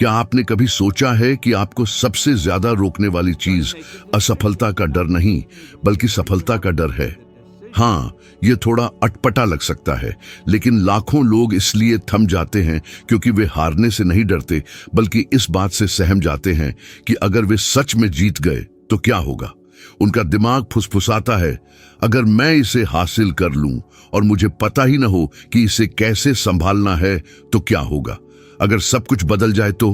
क्या आपने कभी सोचा है कि आपको सबसे ज्यादा रोकने वाली चीज असफलता का डर नहीं बल्कि सफलता का डर है? हाँ, ये थोड़ा अटपटा लग सकता है, लेकिन लाखों लोग इसलिए थम जाते हैं क्योंकि वे हारने से नहीं डरते, बल्कि इस बात से सहम जाते हैं कि अगर वे सच में जीत गए तो क्या होगा। उनका दिमाग फुसफुसाता है, अगर मैं इसे हासिल कर लूं और मुझे पता ही न हो कि इसे कैसे संभालना है तो क्या होगा। अगर सब कुछ बदल जाए तो।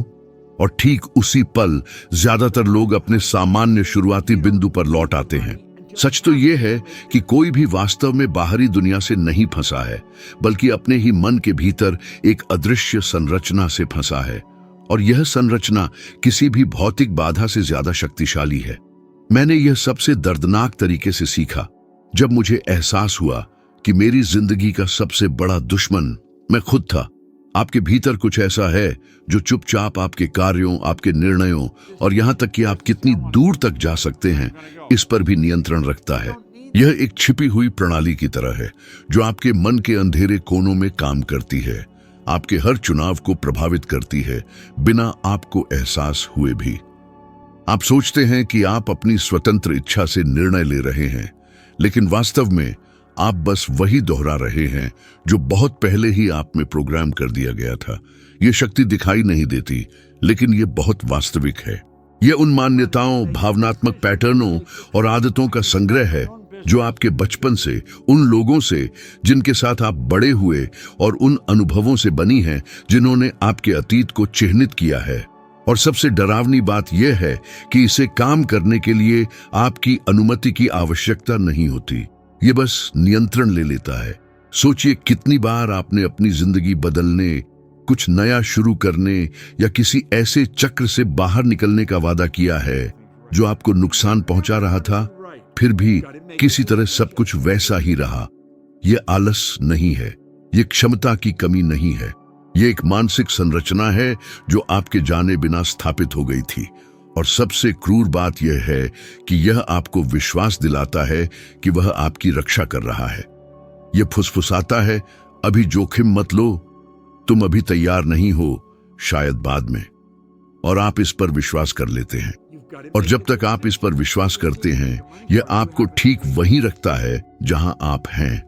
और ठीक उसी पल ज्यादातर लोग अपने सामान्य शुरुआती बिंदु पर लौट आते हैं। सच तो यह है कि कोई भी वास्तव में बाहरी दुनिया से नहीं फंसा है, बल्कि अपने ही मन के भीतर एक अदृश्य संरचना से फंसा है, और यह संरचना किसी भी भौतिक बाधा से ज्यादा शक्तिशाली है। मैंने यह सबसे दर्दनाक तरीके से सीखा जब मुझे एहसास हुआ कि मेरी जिंदगी का सबसे बड़ा दुश्मन मैं खुद था। आपके भीतर कुछ ऐसा है जो चुपचाप आपके कार्यों, आपके निर्णयों और यहां तक कि आप कितनी दूर तक जा सकते हैं इस पर भी नियंत्रण रखता है। यह एक छिपी हुई प्रणाली की तरह है जो आपके मन के अंधेरे कोनों में काम करती है, आपके हर चुनाव को प्रभावित करती है बिना आपको एहसास हुए भी। आप सोचते हैं कि आप अपनी स्वतंत्र इच्छा से निर्णय ले रहे हैं, लेकिन वास्तव में आप बस वही दोहरा रहे हैं जो बहुत पहले ही आप में प्रोग्राम कर दिया गया था। यह शक्ति दिखाई नहीं देती, लेकिन यह बहुत वास्तविक है। यह उन मान्यताओं, भावनात्मक पैटर्नों और आदतों का संग्रह है जो आपके बचपन से, उन लोगों से जिनके साथ आप बड़े हुए और उन अनुभवों से बनी हैं जिन्होंने आपके अतीत को चिह्नित किया है। और सबसे डरावनी बात यह है कि इसे काम करने के लिए आपकी अनुमति की आवश्यकता नहीं होती, ये बस नियंत्रण ले लेता है। सोचिए कितनी बार आपने अपनी जिंदगी बदलने, कुछ नया शुरू करने या किसी ऐसे चक्र से बाहर निकलने का वादा किया है जो आपको नुकसान पहुंचा रहा था, फिर भी किसी तरह सब कुछ वैसा ही रहा। यह आलस नहीं है, यह क्षमता की कमी नहीं है, यह एक मानसिक संरचना है जो आपके जाने बिना स्थापित हो गई थी। और सबसे क्रूर बात यह है कि यह आपको विश्वास दिलाता है कि वह आपकी रक्षा कर रहा है। यह फुसफुसाता है, अभी जोखिम मत लो, तुम अभी तैयार नहीं हो, शायद बाद में। और आप इस पर विश्वास कर लेते हैं। और जब तक आप इस पर विश्वास करते हैं, यह आपको ठीक वहीं रखता है जहां आप हैं।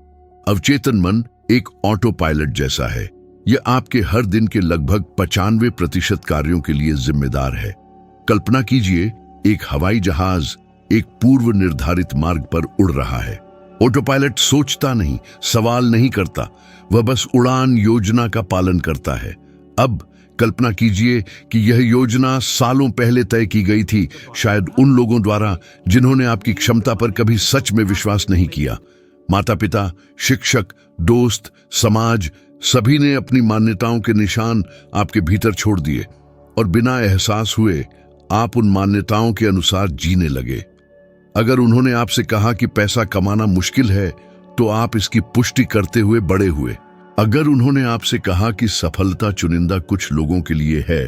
अवचेतन मन एक ऑटो पायलट जैसा है। यह आपके हर दिन के लगभग 95% कार्यों के लिए जिम्मेदार है। कल्पना कीजिए, एक हवाई जहाज एक पूर्व निर्धारित मार्ग पर उड़ रहा है। ऑटो पायलट सोचता नहीं, सवाल नहीं करता, वह बस उड़ान योजना का पालन करता है। अब कल्पना कीजिए कि यह योजना सालों पहले तय की गई थी, शायद उन लोगों द्वारा जिन्होंने आपकी क्षमता पर कभी सच में विश्वास नहीं किया। माता पिता, शिक्षक, दोस्त, समाज, सभी ने अपनी मान्यताओं के निशान आपके भीतर छोड़ दिए, और बिना एहसास हुए आप उन मान्यताओं के अनुसार जीने लगे। अगर उन्होंने आपसे कहा कि पैसा कमाना मुश्किल है, तो आप इसकी पुष्टि करते हुए बड़े हुए। अगर उन्होंने आपसे कहा कि सफलता चुनिंदा कुछ लोगों के लिए है,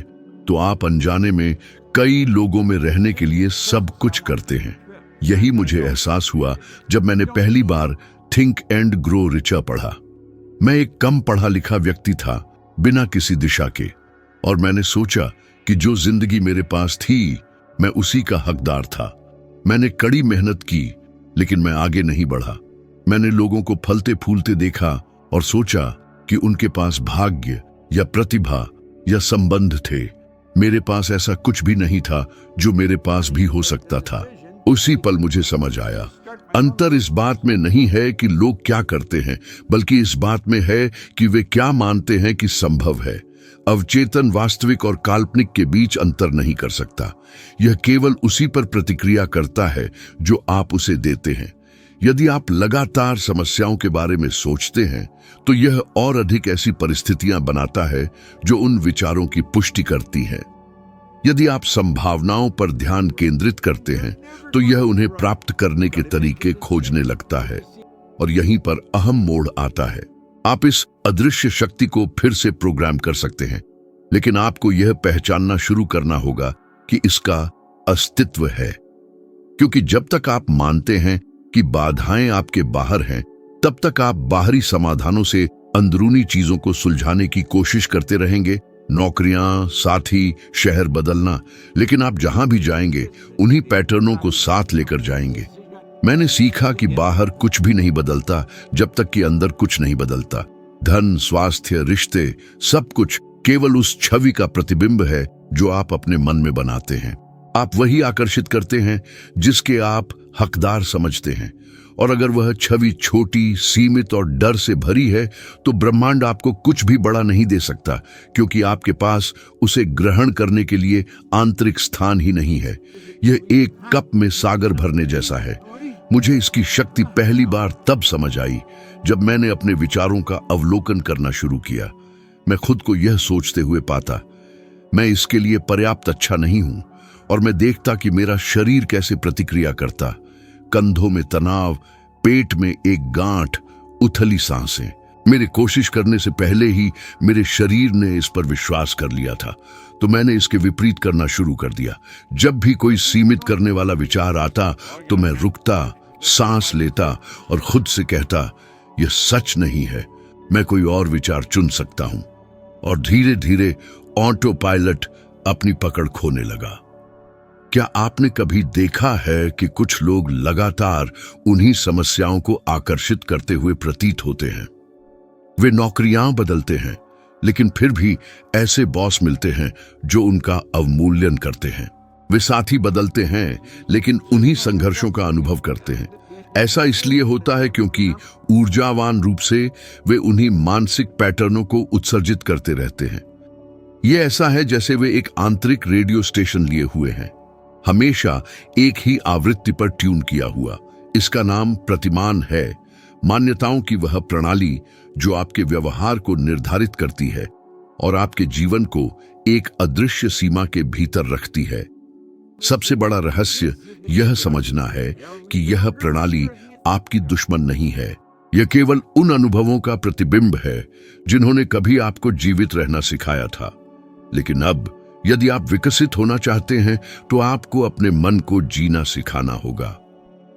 तो आप अनजाने में कई लोगों में रहने के लिए सब कुछ करते हैं। यही मुझे एहसास हुआ जब मैंने पहली बार थिंक एंड ग्रो रिचर पढ़ा। मैं एक कम पढ़ा लिखा व्यक्ति था, बिना किसी दिशा के, और मैंने सोचा कि जो जिंदगी मेरे पास थी, मैं उसी का हकदार था। मैंने कड़ी मेहनत की, लेकिन मैं आगे नहीं बढ़ा। मैंने लोगों को फलते फूलते देखा और सोचा कि उनके पास भाग्य या प्रतिभा या संबंध थे। मेरे पास ऐसा कुछ भी नहीं था जो मेरे पास भी हो सकता था। उसी पल मुझे समझ आया, अंतर इस बात में नहीं है कि लोग क्या करते हैं, बल्कि इस बात में है कि वे क्या मानते हैं कि संभव है। अवचेतन वास्तविक और काल्पनिक के बीच अंतर नहीं कर सकता। यह केवल उसी पर प्रतिक्रिया करता है जो आप उसे देते हैं। यदि आप लगातार समस्याओं के बारे में सोचते हैं, तो यह और अधिक ऐसी परिस्थितियां बनाता है जो उन विचारों की पुष्टि करती हैं। यदि आप संभावनाओं पर ध्यान केंद्रित करते हैं, तो यह उन्हें प्राप्त करने के तरीके खोजने लगता है। और यहीं पर अहम मोड़ आता है। आप इस अदृश्य शक्ति को फिर से प्रोग्राम कर सकते हैं, लेकिन आपको यह पहचानना शुरू करना होगा कि इसका अस्तित्व है। क्योंकि जब तक आप मानते हैं कि बाधाएं आपके बाहर हैं, तब तक आप बाहरी समाधानों से अंदरूनी चीजों को सुलझाने की कोशिश करते रहेंगे, नौकरियां, साथी, शहर बदलना, लेकिन आप जहां भी जाएंगे उन्हीं पैटर्नों को साथ लेकर जाएंगे। मैंने सीखा कि बाहर कुछ भी नहीं बदलता जब तक कि अंदर कुछ नहीं बदलता। धन, स्वास्थ्य, रिश्ते, सब कुछ केवल उस छवि का प्रतिबिंब है जो आप अपने मन में बनाते हैं। आप वही आकर्षित करते हैं जिसके आप हकदार समझते हैं, और अगर वह छवि छोटी, सीमित और डर से भरी है तो ब्रह्मांड आपको कुछ भी बड़ा नहीं दे सकता, क्योंकि आपके पास उसे ग्रहण करने के लिए आंतरिक स्थान ही नहीं है। यह एक कप में सागर भरने जैसा है। मुझे इसकी शक्ति पहली बार तब समझ आई जब मैंने अपने विचारों का अवलोकन करना शुरू किया। मैं खुद को यह सोचते हुए पाता, मैं इसके लिए पर्याप्त अच्छा नहीं हूं, और मैं देखता कि मेरा शरीर कैसे प्रतिक्रिया करता। कंधों में तनाव, पेट में एक गांठ, उथली सांसें। मेरे कोशिश करने से पहले ही मेरे शरीर ने इस पर विश्वास कर लिया था, तो मैंने इसके विपरीत करना शुरू कर दिया। जब भी कोई सीमित करने वाला विचार आता तो मैं रुकता, सांस लेता और खुद से कहता, यह सच नहीं है, मैं कोई और विचार चुन सकता हूं। और धीरे धीरे ऑटो पायलट अपनी पकड़ खोने लगा। क्या आपने कभी देखा है कि कुछ लोग लगातार उन्हीं समस्याओं को आकर्षित करते हुए प्रतीत होते हैं? वे नौकरियां बदलते हैं, लेकिन फिर भी ऐसे बॉस मिलते हैं जो उनका अवमूल्यन करते हैं। वे साथी बदलते हैं, लेकिन उन्हीं संघर्षों का अनुभव करते हैं। ऐसा इसलिए होता है क्योंकि ऊर्जावान रूप से वे उन्हीं मानसिक पैटर्नों को उत्सर्जित करते रहते हैं। यह ऐसा है जैसे वे एक आंतरिक रेडियो स्टेशन लिए हुए हैं, हमेशा एक ही आवृत्ति पर ट्यून किया हुआ। इसका नाम प्रतिमान है, मान्यताओं की वह प्रणाली जो आपके व्यवहार को निर्धारित करती है और आपके जीवन को एक अदृश्य सीमा के भीतर रखती है। सबसे बड़ा रहस्य यह समझना है कि यह प्रणाली आपकी दुश्मन नहीं है। यह केवल उन अनुभवों का प्रतिबिंब है जिन्होंने कभी आपको जीवित रहना सिखाया था। लेकिन अब यदि आप विकसित होना चाहते हैं तो आपको अपने मन को जीना सिखाना होगा।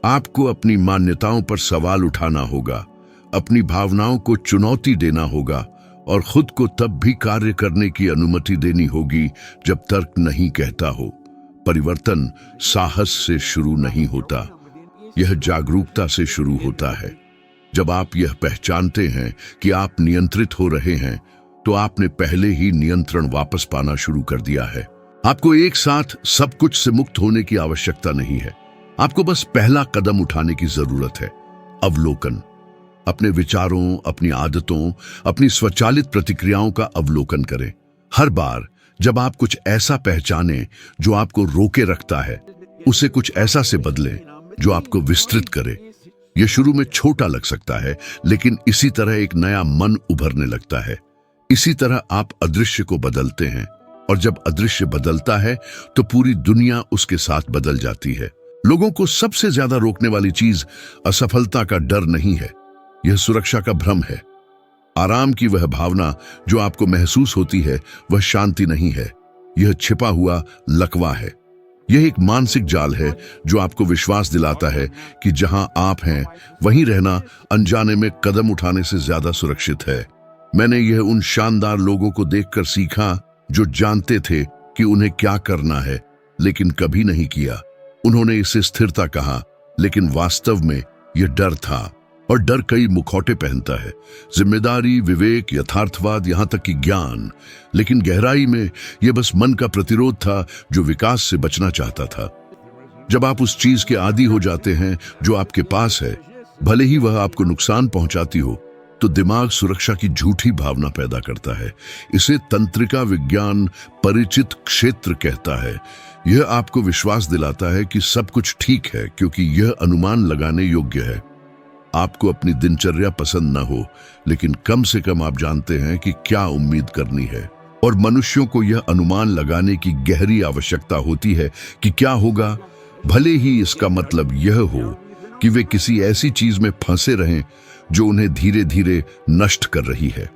आपको अपनी मान्यताओं पर सवाल उठाना होगा, अपनी भावनाओं को चुनौती देना होगा, और खुद को तब भी कार्य करने की अनुमति देनी होगी जब तर्क नहीं कहता हो। परिवर्तन साहस से शुरू नहीं होता, यह जागरूकता से शुरू होता है। जब आप यह पहचानते हैं कि आप नियंत्रित हो रहे हैं, तो आपने पहले ही नियंत्रण वापस पाना शुरू कर दिया है। आपको एक साथ सब कुछ से मुक्त होने की आवश्यकता नहीं है। आपको बस पहला कदम उठाने की जरूरत है। अवलोकन। अपने विचारों, अपनी आदतों, अपनी स्वचालित प्रतिक्रियाओं का अवलोकन करें। हर बार जब आप कुछ ऐसा पहचानें जो आपको रोके रखता है, उसे कुछ ऐसा से बदलें जो आपको विस्तृत करे। यह शुरू में छोटा लग सकता है, लेकिन इसी तरह एक नया मन उभरने लगता है। इसी तरह आप अदृश्य को बदलते हैं, और जब अदृश्य बदलता है तो पूरी दुनिया उसके साथ बदल जाती है। लोगों को सबसे ज्यादा रोकने वाली चीज असफलता का डर नहीं है, यह सुरक्षा का भ्रम है। आराम की वह भावना जो आपको महसूस होती है, वह शांति नहीं है, यह छिपा हुआ लकवा है। यह एक मानसिक जाल है जो आपको विश्वास दिलाता है कि जहां आप हैं वहीं रहना अनजाने में कदम उठाने से ज्यादा सुरक्षित है। मैंने यह उन शानदार लोगों को देखकर सीखा जो जानते थे कि उन्हें क्या करना है, लेकिन कभी नहीं किया। उन्होंने इसे स्थिरता कहा, लेकिन वास्तव में यह डर था, और डर कई मुखौटे पहनता है। जिम्मेदारी, विवेक, यथार्थवाद, यहां तक कि ज्ञान। लेकिन गहराई में यह बस मन का प्रतिरोध था जो विकास से बचना चाहता था। जब आप उस चीज के आदी हो जाते हैं जो आपके पास है, भले ही वह आपको नुकसान पहुंचाती हो, तो दिमाग सुरक्षा की झूठी भावना पैदा करता है। इसे तंत्रिका विज्ञान परिचित क्षेत्र कहता है। यह आपको विश्वास दिलाता है कि सब कुछ ठीक है क्योंकि यह अनुमान लगाने योग्य है। आपको अपनी दिनचर्या पसंद न हो, लेकिन कम से कम आप जानते हैं कि क्या उम्मीद करनी है। और मनुष्यों को यह अनुमान लगाने की गहरी आवश्यकता होती है कि क्या होगा, भले ही इसका मतलब यह हो कि वे किसी ऐसी चीज में फंसे रहें जो उन्हें धीरे धीरे नष्ट कर रही है।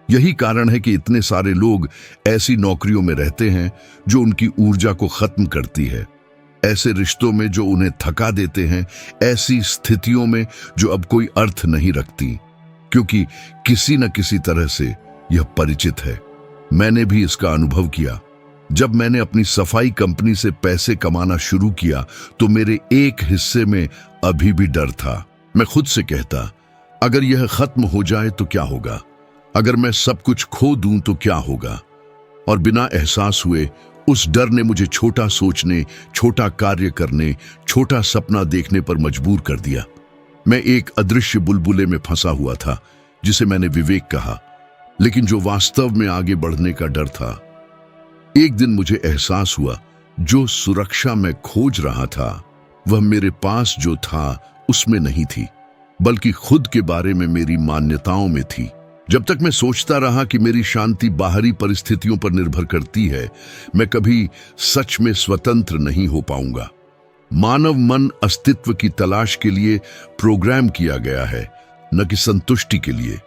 यही कारण है कि इतने सारे लोग ऐसी नौकरियों में रहते हैं जो उनकी ऊर्जा को खत्म करती है, ऐसे रिश्तों में जो उन्हें थका देते हैं, ऐसी स्थितियों में जो अब कोई अर्थ नहीं रखती, क्योंकि किसी न किसी तरह से यह परिचित है। मैंने भी इसका अनुभव किया। जब मैंने अपनी सफाई कंपनी से पैसे कमाना शुरू किया तो मेरे एक हिस्से में अभी भी डर था। मैं खुद से कहता, अगर यह खत्म हो जाए तो क्या होगा, अगर मैं सब कुछ खो दूं तो क्या होगा। और बिना एहसास हुए उस डर ने मुझे छोटा सोचने, छोटा कार्य करने, छोटा सपना देखने पर मजबूर कर दिया। मैं एक अदृश्य बुलबुले में फंसा हुआ था जिसे मैंने विवेक कहा, लेकिन जो वास्तव में आगे बढ़ने का डर था। एक दिन मुझे एहसास हुआ, जो सुरक्षा मैं खोज रहा था वह मेरे पास जो था उसमें नहीं थी, बल्कि खुद के बारे में मेरी मान्यताओं में थी। जब तक मैं सोचता रहा कि मेरी शांति बाहरी परिस्थितियों पर निर्भर करती है, मैं कभी सच में स्वतंत्र नहीं हो पाऊंगा। मानव मन अस्तित्व की तलाश के लिए प्रोग्राम किया गया है, न कि संतुष्टि के लिए।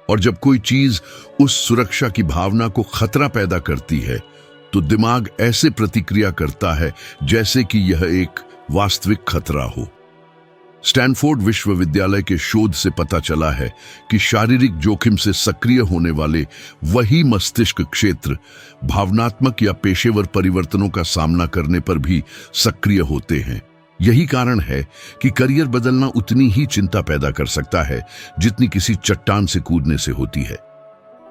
और जब कोई चीज उस सुरक्षा की भावना को खतरा पैदा करती है तो दिमाग ऐसे प्रतिक्रिया करता है जैसे कि यह एक वास्तविक खतरा हो। स्टैनफोर्ड विश्वविद्यालय के शोध से पता चला है कि शारीरिक जोखिम से सक्रिय होने वाले वही मस्तिष्क क्षेत्र भावनात्मक या पेशेवर परिवर्तनों का सामना करने पर भी सक्रिय होते हैं। यही कारण है कि करियर बदलना उतनी ही चिंता पैदा कर सकता है जितनी किसी चट्टान से कूदने से होती है।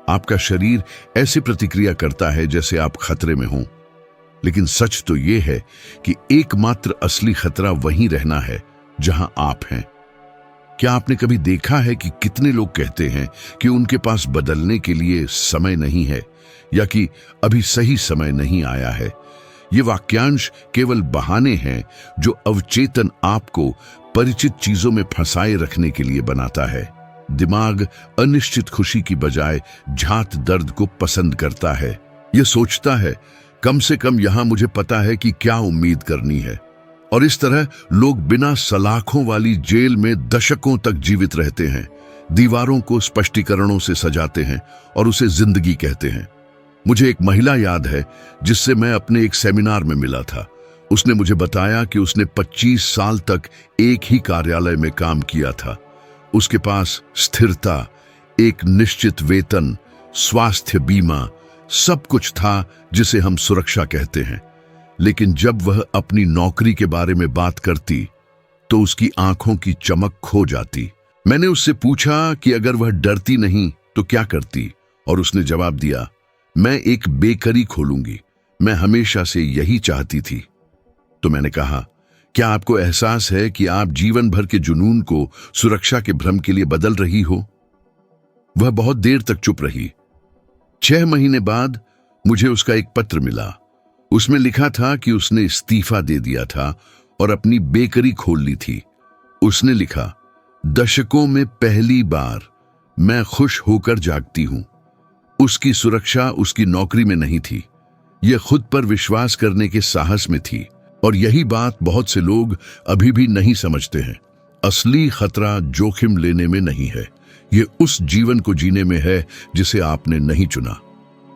आपका शरीर ऐसे प्रतिक्रिया करता है जैसे आप खतरे में हों, लेकिन सच तो यह है कि एकमात्र असली खतरा वहीं रहना है जहां आप हैं। क्या आपने कभी देखा है कि कितने लोग कहते हैं कि उनके पास बदलने के लिए समय नहीं है या कि अभी सही समय नहीं आया है? ये वाक्यांश केवल बहाने हैं जो अवचेतन आपको परिचित चीजों में फंसाए रखने के लिए बनाता है। दिमाग अनिश्चित खुशी की बजाय झात दर्द को पसंद करता है। यह सोचता है, कम से कम यहां मुझे पता है कि क्या उम्मीद करनी है। और इस तरह लोग बिना सलाखों वाली जेल में दशकों तक जीवित रहते हैं, दीवारों को स्पष्टीकरणों से सजाते हैं और उसे जिंदगी कहते हैं। मुझे एक महिला याद है जिससे मैं अपने एक सेमिनार में मिला था। उसने मुझे बताया कि उसने 25 साल तक एक ही कार्यालय में काम किया था। उसके पास स्थिरता, एक निश्चित वेतन, स्वास्थ्य बीमा, सब कुछ था जिसे हम सुरक्षा कहते हैं। लेकिन जब वह अपनी नौकरी के बारे में बात करती तो उसकी आंखों की चमक खो जाती। मैंने उससे पूछा कि अगर वह डरती नहीं तो क्या करती, और उसने जवाब दिया, मैं एक बेकरी खोलूंगी, मैं हमेशा से यही चाहती थी। तो मैंने कहा, क्या आपको एहसास है कि आप जीवन भर के जुनून को सुरक्षा के भ्रम के लिए बदल रही हो? वह बहुत देर तक चुप रही। 6 महीने बाद मुझे उसका एक पत्र मिला। उसमें लिखा था कि उसने इस्तीफा दे दिया था और अपनी बेकरी खोल ली थी। उसने लिखा, दशकों में पहली बार मैं खुश होकर जागती हूं। उसकी सुरक्षा उसकी नौकरी में नहीं थी, यह खुद पर विश्वास करने के साहस में थी। और यही बात बहुत से लोग अभी भी नहीं समझते हैं। असली खतरा जोखिम लेने में नहीं है, यह उस जीवन को जीने में है जिसे आपने नहीं चुना।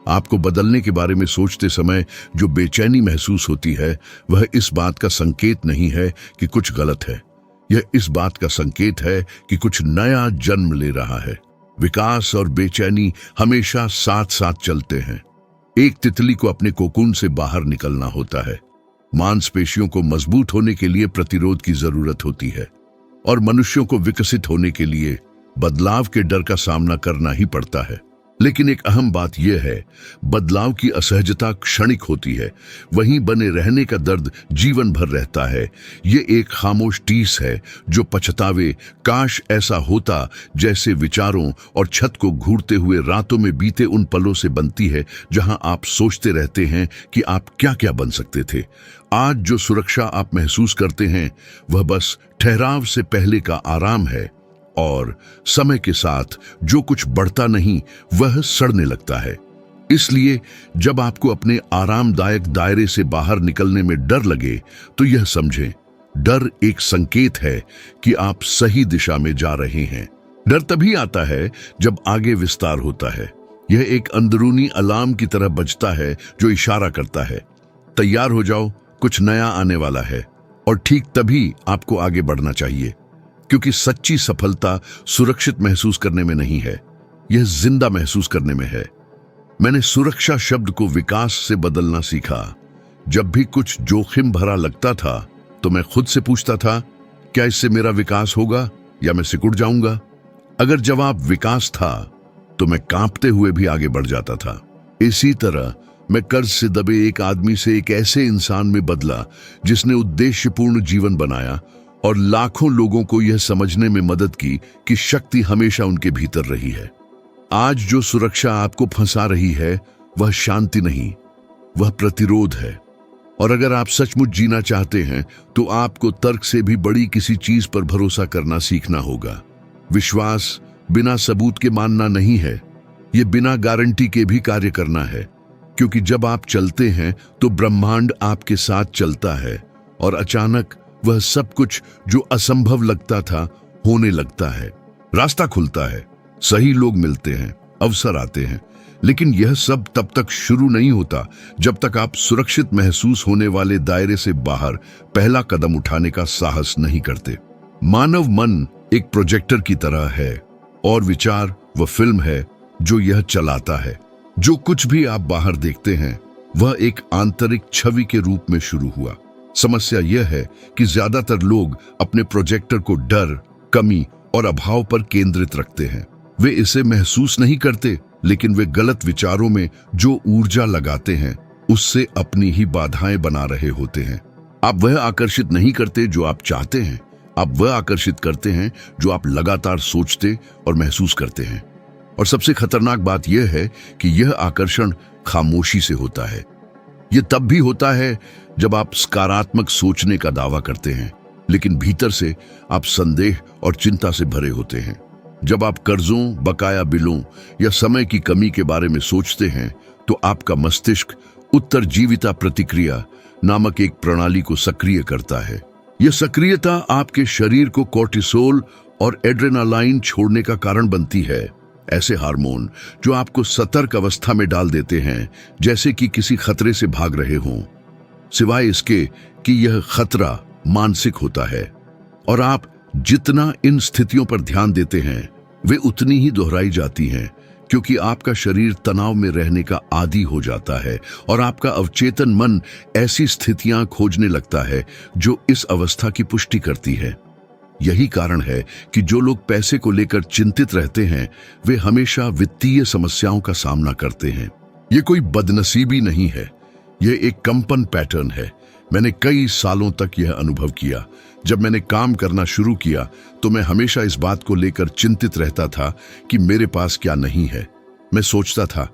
आपको बदलने के बारे में सोचते समय जो बेचैनी महसूस होती है, वह इस बात का संकेत नहीं है कि कुछ गलत है। यह इस बात का संकेत है कि कुछ नया जन्म ले रहा है। विकास और बेचैनी हमेशा साथ साथ चलते हैं। एक तितली को अपने कोकून से बाहर निकलना होता है। मांसपेशियों को मजबूत होने के लिए प्रतिरोध की जरूरत होती है, और मनुष्यों को विकसित होने के लिए बदलाव के डर का सामना करना ही पड़ता है। लेकिन एक अहम बात यह है, बदलाव की असहजता क्षणिक होती है, वहीं बने रहने का दर्द जीवन भर रहता है। ये एक खामोश टीस है जो पछतावे, काश ऐसा होता जैसे विचारों और छत को घूरते हुए रातों में बीते उन पलों से बनती है जहां आप सोचते रहते हैं कि आप क्या क्या बन सकते थे। आज जो सुरक्षा आप महसूस करते हैं वह बस ठहराव से पहले का आराम है, और समय के साथ जो कुछ बढ़ता नहीं वह सड़ने लगता है। इसलिए जब आपको अपने आरामदायक दायरे से बाहर निकलने में डर लगे तो यह समझें, डर एक संकेत है कि आप सही दिशा में जा रहे हैं। डर तभी आता है जब आगे विस्तार होता है। यह एक अंदरूनी अलार्म की तरह बजता है जो इशारा करता है, तैयार हो जाओ, कुछ नया आने वाला है। और ठीक तभी आपको आगे बढ़ना चाहिए, क्योंकि सच्ची सफलता सुरक्षित महसूस करने में नहीं है, यह जिंदा महसूस करने में है। मैंने सुरक्षा शब्द को विकास से बदलना सीखा। जब भी कुछ जोखिम भरा लगता था तो मैं खुद से पूछता था, क्या इससे मेरा विकास होगा या मैं सिकुड़ जाऊंगा? अगर जवाब विकास था तो मैं कांपते हुए भी आगे बढ़ जाता था। इसी तरह मैं कर्ज से दबे एक आदमी से एक ऐसे इंसान में बदला जिसने उद्देश्यपूर्ण जीवन बनाया और लाखों लोगों को यह समझने में मदद की कि शक्ति हमेशा उनके भीतर रही है। आज जो सुरक्षा आपको फंसा रही है वह शांति नहीं, वह प्रतिरोध है। और अगर आप सचमुच जीना चाहते हैं तो आपको तर्क से भी बड़ी किसी चीज पर भरोसा करना सीखना होगा। विश्वास बिना सबूत के मानना नहीं है, यह बिना गारंटी के भी कार्य करना है। क्योंकि जब आप चलते हैं तो ब्रह्मांड आपके साथ चलता है और अचानक वह सब कुछ जो असंभव लगता था होने लगता है। रास्ता खुलता है, सही लोग मिलते हैं, अवसर आते हैं, लेकिन यह सब तब तक शुरू नहीं होता जब तक आप सुरक्षित महसूस होने वाले दायरे से बाहर पहला कदम उठाने का साहस नहीं करते। मानव मन एक प्रोजेक्टर की तरह है और विचार वह फिल्म है जो यह चलाता है। जो कुछ भी आप बाहर देखते हैं वह एक आंतरिक छवि के रूप में शुरू हुआ। समस्या यह है कि ज्यादातर लोग अपने प्रोजेक्टर को डर, कमी और अभाव पर केंद्रित रखते हैं। वे इसे महसूस नहीं करते, लेकिन वे गलत विचारों में जो ऊर्जा लगाते हैं उससे अपनी ही बाधाएं बना रहे होते हैं। आप वह आकर्षित नहीं करते जो आप चाहते हैं, आप वह आकर्षित करते हैं जो आप लगातार सोचते और महसूस करते हैं। और सबसे खतरनाक बात यह है कि यह आकर्षण खामोशी से होता है। यह तब भी होता है जब आप सकारात्मक सोचने का दावा करते हैं, लेकिन भीतर से आप संदेह और चिंता से भरे होते हैं। जब आप कर्जों, बकाया बिलों या समय की कमी के बारे में सोचते हैं तो आपका मस्तिष्क उत्तरजीविता प्रतिक्रिया नामक एक प्रणाली को सक्रिय करता है। यह सक्रियता आपके शरीर को कोर्टिसोल और एड्रेनालाइन छोड़ने का कारण बनती है, ऐसे हार्मोन जो आपको सतर्क अवस्था में डाल देते हैं, जैसे कि किसी खतरे से भाग रहे हों। सिवाय इसके कि यह खतरा मानसिक होता है और आप जितना इन स्थितियों पर ध्यान देते हैं वे उतनी ही दोहराई जाती हैं, क्योंकि आपका शरीर तनाव में रहने का आदी हो जाता है और आपका अवचेतन मन ऐसी स्थितियां खोजने लगता है जो इस अवस्था की पुष्टि करती है। यही कारण है कि जो लोग पैसे को लेकर चिंतित रहते हैं वे हमेशा वित्तीय समस्याओं का सामना करते हैं। ये कोई बदनसीबी नहीं है, यह एक कंपन पैटर्न है। मैंने कई सालों तक यह अनुभव किया। जब मैंने काम करना शुरू किया तो मैं हमेशा इस बात को लेकर चिंतित रहता था कि मेरे पास क्या नहीं है। मैं सोचता था,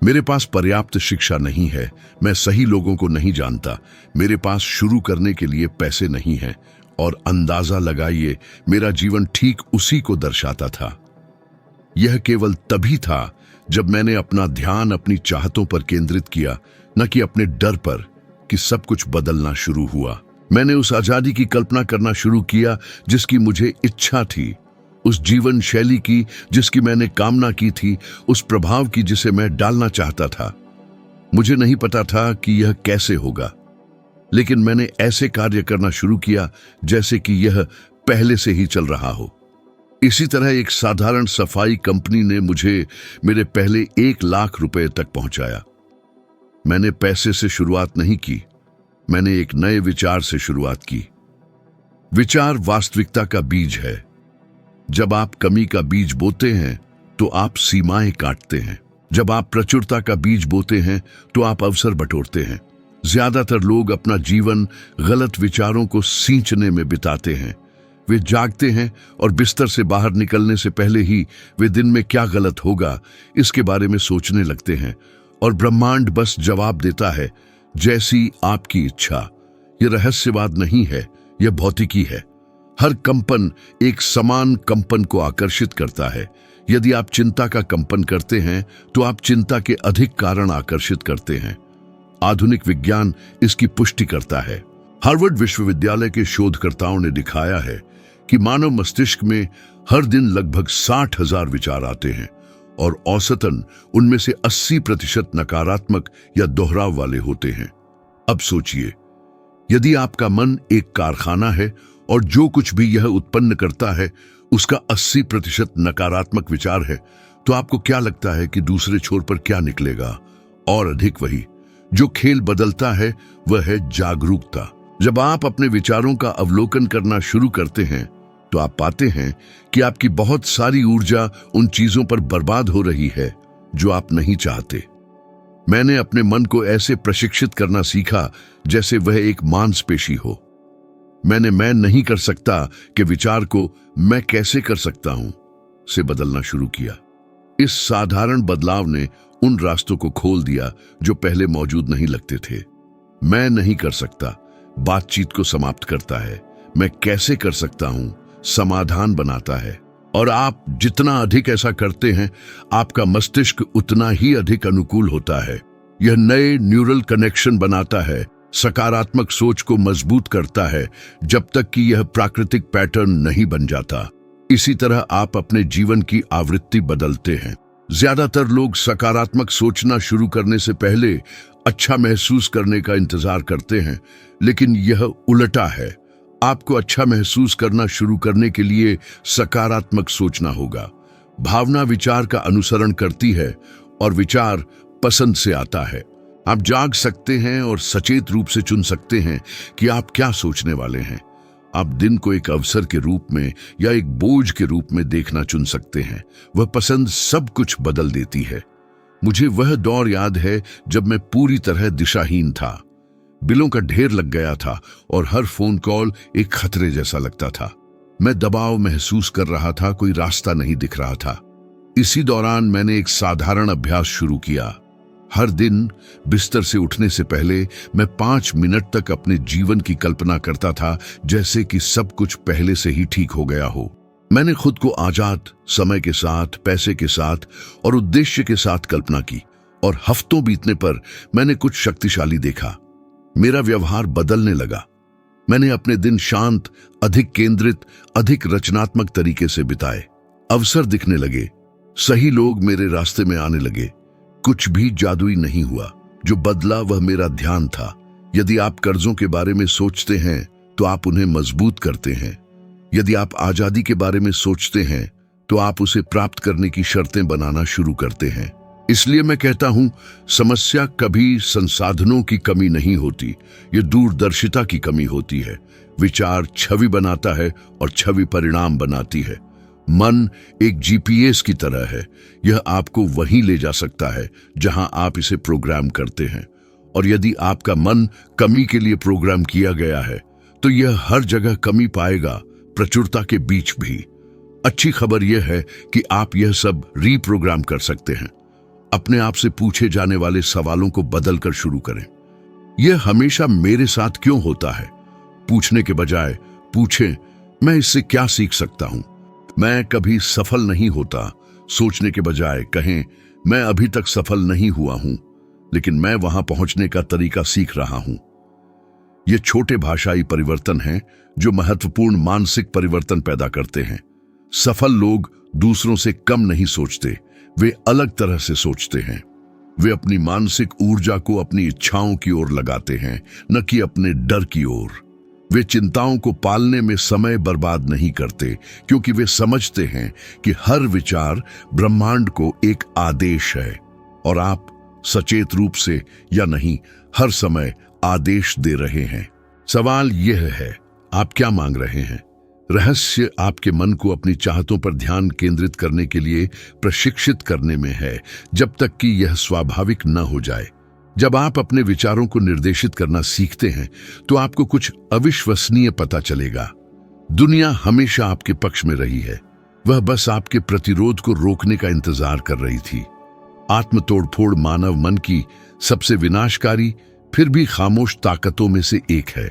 मेरे पास पर्याप्त शिक्षा नहीं है, मैं सही लोगों को नहीं जानता, मेरे पास शुरू करने के लिए पैसे नहीं है। और अंदाजा लगाइए, मेरा जीवन ठीक उसी को दर्शाता था। यह केवल तभी था जब मैंने अपना ध्यान अपनी चाहतों पर केंद्रित किया, न कि अपने डर पर कि सब कुछ बदलना शुरू हुआ। मैंने उस आजादी की कल्पना करना शुरू किया जिसकी मुझे इच्छा थी, उस जीवन शैली की जिसकी मैंने कामना की थी, उस प्रभाव की जिसे मैं डालना चाहता था। मुझे नहीं पता था कि यह कैसे होगा, लेकिन मैंने ऐसे कार्य करना शुरू किया जैसे कि यह पहले से ही चल रहा हो। इसी तरह एक साधारण सफाई कंपनी ने मुझे मेरे पहले 1 लाख रुपए तक पहुंचाया। मैंने पैसे से शुरुआत नहीं की, मैंने एक नए विचार से शुरुआत की। विचार वास्तविकता का बीज है। जब आप कमी का बीज बोते हैं तो आप सीमाएं काटते हैं। जब आप प्रचुरता का बीज बोते हैं तो आप अवसर बटोरते हैं। ज्यादातर लोग अपना जीवन गलत विचारों को सींचने में बिताते हैं। वे जागते हैं और बिस्तर से बाहर निकलने से पहले ही वे दिन में क्या गलत होगा इसके बारे में सोचने लगते हैं, और ब्रह्मांड बस जवाब देता है, जैसी आपकी इच्छा। यह रहस्यवाद नहीं है, यह भौतिकी है। हर कंपन एक समान कंपन को आकर्षित करता है। यदि आप चिंता का कंपन करते हैं तो आप चिंता के अधिक कारण आकर्षित करते हैं। आधुनिक विज्ञान इसकी पुष्टि करता है। हार्वर्ड विश्वविद्यालय के शोधकर्ताओं ने दिखाया है कि मानव मस्तिष्क में हर दिन लगभग 60,000 विचार आते हैं और औसतन उनमें से 80% नकारात्मक या दोहराव वाले होते हैं। अब सोचिए, यदि आपका मन एक कारखाना है और जो कुछ भी यह उत्पन्न करता है उसका 80% नकारात्मक विचार है, तो आपको क्या लगता है कि दूसरे छोर पर क्या निकलेगा? और अधिक वही। जो खेल बदलता है वह है जागरूकता। जब आप अपने विचारों का अवलोकन करना शुरू करते हैं तो आप पाते हैं कि आपकी बहुत सारी ऊर्जा उन चीजों पर बर्बाद हो रही है जो आप नहीं चाहते। मैंने अपने मन को ऐसे प्रशिक्षित करना सीखा जैसे वह एक मांसपेशी हो। मैंने मैं नहीं कर सकता कि विचार को मैं कैसे कर सकता हूं से बदलना शुरू किया। इस साधारण बदलाव ने उन रास्तों को खोल दिया जो पहले मौजूद नहीं लगते थे। मैं नहीं कर सकता बातचीत को समाप्त करता है, मैं कैसे कर सकता हूं समाधान बनाता है। और आप जितना अधिक ऐसा करते हैं, आपका मस्तिष्क उतना ही अधिक अनुकूल होता है। यह नए न्यूरल कनेक्शन बनाता है, सकारात्मक सोच को मजबूत करता है, जब तक कि यह प्राकृतिक पैटर्न नहीं बन जाता। इसी तरह आप अपने जीवन की आवृत्ति बदलते हैं। ज्यादातर लोग सकारात्मक सोचना शुरू करने से पहले अच्छा महसूस करने का इंतजार करते हैं, लेकिन यह उल्टा है। आपको अच्छा महसूस करना शुरू करने के लिए सकारात्मक सोचना होगा। भावना विचार का अनुसरण करती है और विचार पसंद से आता है। आप जाग सकते हैं और सचेत रूप से चुन सकते हैं कि आप क्या सोचने वाले हैं। आप दिन को एक अवसर के रूप में या एक बोझ के रूप में देखना चुन सकते हैं। वह पसंद सब कुछ बदल देती है। मुझे वह दौर याद है जब मैं पूरी तरह दिशाहीन था। बिलों का ढेर लग गया था और हर फोन कॉल एक खतरे जैसा लगता था। मैं दबाव महसूस कर रहा था, कोई रास्ता नहीं दिख रहा था। इसी दौरान मैंने एक साधारण अभ्यास शुरू किया। हर दिन बिस्तर से उठने से पहले मैं 5 मिनट तक अपने जीवन की कल्पना करता था, जैसे कि सब कुछ पहले से ही ठीक हो गया हो। मैंने खुद को आजाद, समय के साथ, पैसे के साथ और उद्देश्य के साथ कल्पना की। और हफ्तों बीतने पर मैंने कुछ शक्तिशाली देखा। मेरा व्यवहार बदलने लगा। मैंने अपने दिन शांत, अधिक केंद्रित, अधिक रचनात्मक तरीके से बिताए। अवसर दिखने लगे, सही लोग मेरे रास्ते में आने लगे। कुछ भी जादुई नहीं हुआ। जो बदला वह मेरा ध्यान था। यदि आप कर्जों के बारे में सोचते हैं तो आप उन्हें मजबूत करते हैं। यदि आप आजादी के बारे में सोचते हैं तो आप उसे प्राप्त करने की शर्तें बनाना शुरू करते हैं। इसलिए मैं कहता हूं, समस्या कभी संसाधनों की कमी नहीं होती, ये दूरदर्शिता की कमी होती है। विचार छवि बनाता है और छवि परिणाम बनाती है। मन एक जीपीएस की तरह है। यह आपको वहीं ले जा सकता है जहां आप इसे प्रोग्राम करते हैं। और यदि आपका मन कमी के लिए प्रोग्राम किया गया है तो यह हर जगह कमी पाएगा, प्रचुरता के बीच भी। अच्छी खबर यह है कि आप यह सब रीप्रोग्राम कर सकते हैं। अपने आप से पूछे जाने वाले सवालों को बदलकर शुरू करें। यह हमेशा मेरे साथ क्यों होता है पूछने के बजाय पूछें, मैं इससे क्या सीख सकता हूं। मैं कभी सफल नहीं होता सोचने के बजाय कहें, मैं अभी तक सफल नहीं हुआ हूं, लेकिन मैं वहां पहुंचने का तरीका सीख रहा हूं। ये छोटे भाषाई परिवर्तन हैं जो महत्वपूर्ण मानसिक परिवर्तन पैदा करते हैं। सफल लोग दूसरों से कम नहीं सोचते, वे अलग तरह से सोचते हैं। वे अपनी मानसिक ऊर्जा को अपनी इच्छाओं की ओर लगाते हैं, न कि अपने डर की ओर। वे चिंताओं को पालने में समय बर्बाद नहीं करते, क्योंकि वे समझते हैं कि हर विचार ब्रह्मांड को एक आदेश है और आप सचेत रूप से या नहीं हर समय आदेश दे रहे हैं। सवाल यह है, आप क्या मांग रहे हैं? रहस्य आपके मन को अपनी चाहतों पर ध्यान केंद्रित करने के लिए प्रशिक्षित करने में है, जब तक कि यह स्वाभाविक न हो जाए। जब आप अपने विचारों को निर्देशित करना सीखते हैं तो आपको कुछ अविश्वसनीय पता चलेगा। दुनिया हमेशा आपके पक्ष में रही है, वह बस आपके प्रतिरोध को रोकने का इंतजार कर रही थी। आत्म तोड़फोड़ मानव मन की सबसे विनाशकारी फिर भी खामोश ताकतों में से एक है।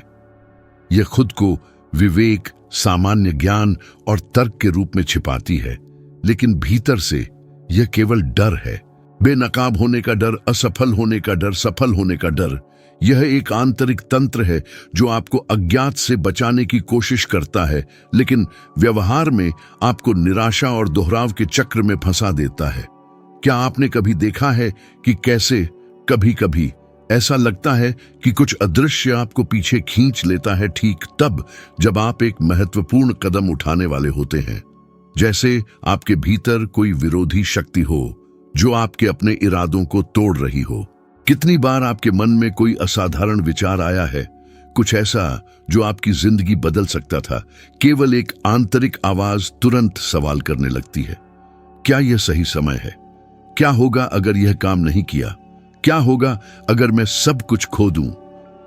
यह खुद को विवेक, सामान्य ज्ञान और तर्क के रूप में छिपाती है, लेकिन भीतर से यह केवल डर है। बेनकाब होने का डर, असफल होने का डर, सफल होने का डर। यह एक आंतरिक तंत्र है जो आपको अज्ञात से बचाने की कोशिश करता है, लेकिन व्यवहार में आपको निराशा और दोहराव के चक्र में फंसा देता है। क्या आपने कभी देखा है कि कैसे कभी कभी ऐसा लगता है कि कुछ अदृश्य आपको पीछे खींच लेता है ठीक तब जब आप एक महत्वपूर्ण कदम उठाने वाले होते हैं? जैसे आपके भीतर कोई विरोधी शक्ति हो जो आपके अपने इरादों को तोड़ रही हो। कितनी बार आपके मन में कोई असाधारण विचार आया है, कुछ ऐसा जो आपकी जिंदगी बदल सकता था। केवल एक आंतरिक आवाज तुरंत सवाल करने लगती है, क्या यह सही समय है? क्या होगा अगर यह काम नहीं किया? क्या होगा अगर मैं सब कुछ खो दूं?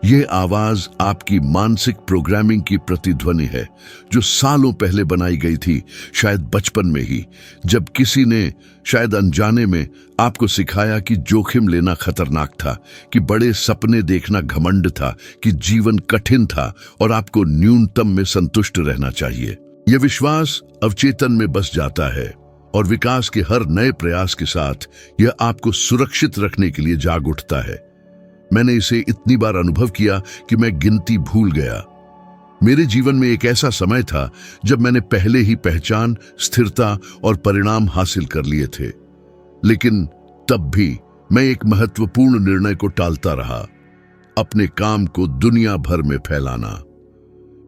यह आवाज आपकी मानसिक प्रोग्रामिंग की प्रतिध्वनि है, जो सालों पहले बनाई गई थी, शायद बचपन में ही, जब किसी ने शायद अनजाने में आपको सिखाया कि जोखिम लेना खतरनाक था, कि बड़े सपने देखना घमंड था, कि जीवन कठिन था और आपको न्यूनतम में संतुष्ट रहना चाहिए। यह विश्वास अवचेतन में बस जाता है और विकास के हर नए प्रयास के साथ यह आपको सुरक्षित रखने के लिए जाग उठता है। मैंने इसे इतनी बार अनुभव किया कि मैं गिनती भूल गया। मेरे जीवन में एक ऐसा समय था जब मैंने पहले ही पहचान, स्थिरता और परिणाम हासिल कर लिए थे, लेकिन तब भी मैं एक महत्वपूर्ण निर्णय को टालता रहा, अपने काम को दुनिया भर में फैलाना।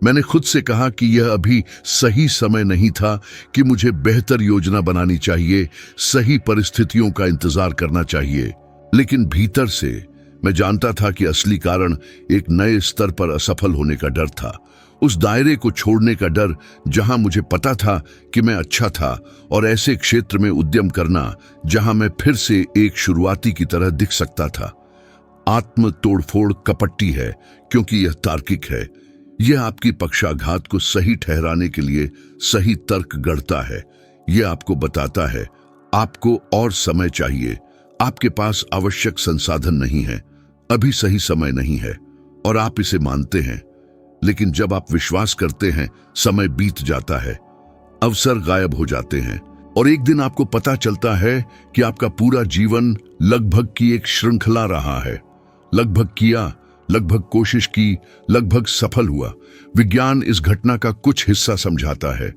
मैंने खुद से कहा कि यह अभी सही समय नहीं था, कि मुझे बेहतर योजना बनानी चाहिए, सही परिस्थितियों का इंतजार करना चाहिए। लेकिन भीतर से मैं जानता था कि असली कारण एक नए स्तर पर असफल होने का डर था, उस दायरे को छोड़ने का डर जहां मुझे पता था कि मैं अच्छा था, और ऐसे क्षेत्र में उद्यम करना जहां मैं फिर से एक शुरुआती की तरह दिख सकता था। आत्म तोड़फोड़ कपटी है क्योंकि यह तार्किक है। यह आपकी पक्षाघात को सही ठहराने के लिए सही तर्क गढ़ता है। यह आपको बताता है आपको और समय चाहिए, आपके पास आवश्यक संसाधन नहीं है, अभी सही समय नहीं है, और आप इसे मानते हैं। लेकिन जब आप विश्वास करते हैं, समय बीत जाता है, अवसर गायब हो जाते हैं, और एक दिन आपको पता चलता है कि आपका पूरा जीवन लगभग की एक श्रृंखला रहा है। लगभग किया, लगभग कोशिश की, लगभग सफल हुआ। विज्ञान इस घटना का कुछ हिस्सा समझाता है।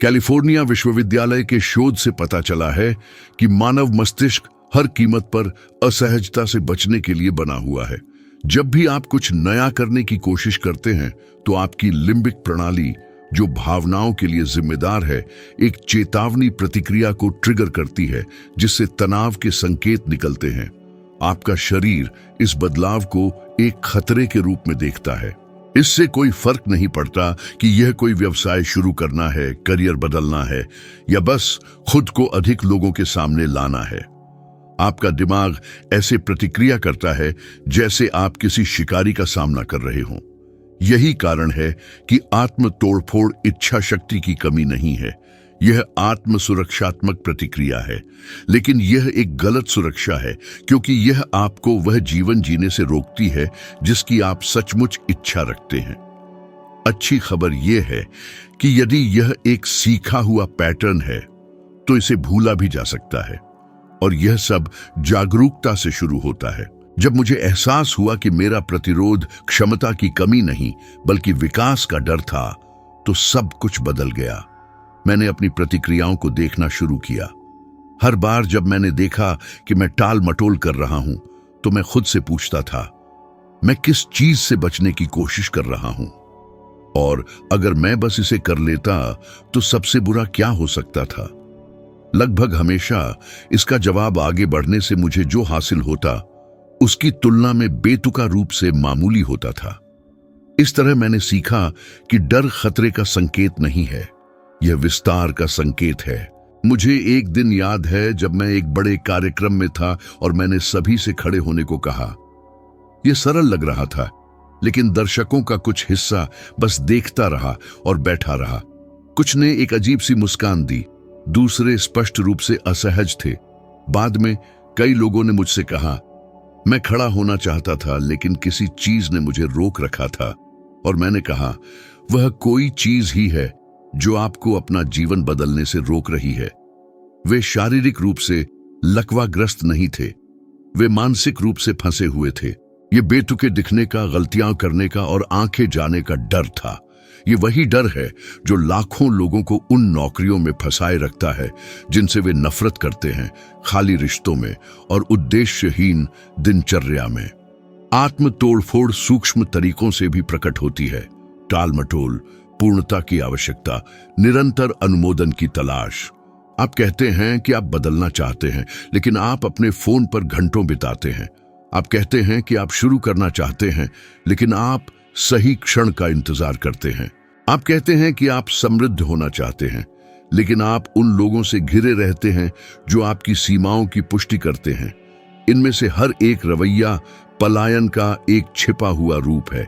कैलिफोर्निया विश्वविद्यालय के शोध से पता चला है कि मानव मस्तिष्क हर कीमत पर असहजता से बचने के लिए बना हुआ है। जब भी आप कुछ नया करने की कोशिश करते हैं, तो आपकी लिम्बिक प्रणाली, जो भावनाओं के लिए जिम्मेदार है, एक चेतावनी प्रतिक्रिया को ट्रिगर करती है, जिससे तनाव के संकेत निकलते हैं। आपका शरीर इस बदलाव को एक खतरे के रूप में देखता है। इससे कोई फर्क नहीं पड़ता कि यह कोई व्यवसाय शुरू करना है, करियर बदलना है, या बस खुद को अधिक लोगों के सामने लाना है। आपका दिमाग ऐसे प्रतिक्रिया करता है जैसे आप किसी शिकारी का सामना कर रहे हों। यही कारण है कि आत्म तोड़फोड़ इच्छा शक्ति की कमी नहीं है, यह आत्म सुरक्षात्मक प्रतिक्रिया है। लेकिन यह एक गलत सुरक्षा है, क्योंकि यह आपको वह जीवन जीने से रोकती है जिसकी आप सचमुच इच्छा रखते हैं। अच्छी खबर यह है कि यदि यह एक सीखा हुआ पैटर्न है, तो इसे भूला भी जा सकता है, और यह सब जागरूकता से शुरू होता है। जब मुझे एहसास हुआ कि मेरा प्रतिरोध क्षमता की कमी नहीं बल्कि विकास का डर था, तो सब कुछ बदल गया। मैंने अपनी प्रतिक्रियाओं को देखना शुरू किया। हर बार जब मैंने देखा कि मैं टाल मटोल कर रहा हूं, तो मैं खुद से पूछता था, मैं किस चीज से बचने की कोशिश कर रहा हूं? और अगर मैं बस इसे कर लेता, तो सबसे बुरा क्या हो सकता था? लगभग हमेशा इसका जवाब आगे बढ़ने से मुझे जो हासिल होता, उसकी तुलना में बेतुका रूप से मामूली होता था। इस तरह मैंने सीखा कि डर खतरे का संकेत नहीं है, यह विस्तार का संकेत है। मुझे एक दिन याद है जब मैं एक बड़े कार्यक्रम में था और मैंने सभी से खड़े होने को कहा। यह सरल लग रहा था, लेकिन दर्शकों का कुछ हिस्सा बस देखता रहा और बैठा रहा। कुछ ने एक अजीब सी मुस्कान दी, दूसरे स्पष्ट रूप से असहज थे। बाद में कई लोगों ने मुझसे कहा, मैं खड़ा होना चाहता था, लेकिन किसी चीज ने मुझे रोक रखा था। और मैंने कहा, वह कोई चीज ही है जो आपको अपना जीवन बदलने से रोक रही है। वे शारीरिक रूप से लकवाग्रस्त नहीं थे, वे मानसिक रूप से फंसे हुए थे। ये बेतुके दिखने का, गलतियां करने का और आंखें जाने का डर था। ये वही डर है जो लाखों लोगों को उन नौकरियों में फंसाए रखता है जिनसे वे नफरत करते हैं, खाली रिश्तों में और उद्देश्यहीन दिनचर्या में। आत्म तोड़फोड़ सूक्ष्म तरीकों से भी प्रकट होती है। टाल मटोल, पूर्णता की आवश्यकता, निरंतर अनुमोदन की तलाश। आप कहते हैं कि आप बदलना चाहते हैं, लेकिन आप अपने फोन पर घंटों बिताते हैं। आप कहते हैं कि आप शुरू करना चाहते हैं, लेकिन आप सही क्षण का इंतजार करते हैं। आप कहते हैं कि आप समृद्ध होना चाहते हैं, लेकिन आप उन लोगों से घिरे रहते हैं जो आपकी सीमाओं की पुष्टि करते हैं। इनमें से हर एक रवैया पलायन का एक छिपा हुआ रूप है।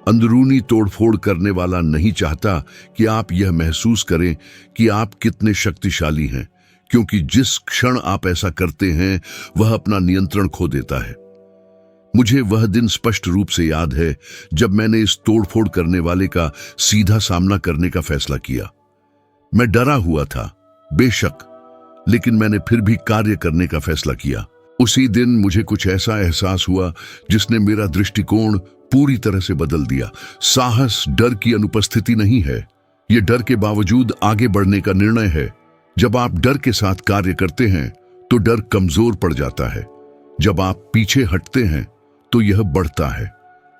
अंदरूनी तोड़फोड़ करने वाला नहीं चाहता कि आप यह महसूस करें कि आप कितने शक्तिशाली हैं, क्योंकि जिस क्षण आप ऐसा करते हैं वह अपना नियंत्रण खो देता है। मुझे वह दिन स्पष्ट रूप से याद है जब मैंने इस तोड़फोड़ करने वाले का सीधा सामना करने का फैसला किया। मैं डरा हुआ था, बेशक, लेकिन मैंने फिर भी कार्य करने का फैसला किया। उसी दिन मुझे कुछ ऐसा एहसास हुआ जिसने मेरा दृष्टिकोण पूरी तरह से बदल दिया। साहस डर की अनुपस्थिति नहीं है, यह डर के बावजूद आगे बढ़ने का निर्णय है। जब आप डर के साथ कार्य करते हैं तो डर कमजोर पड़ जाता है। जब आप पीछे हटते हैं तो यह बढ़ता है।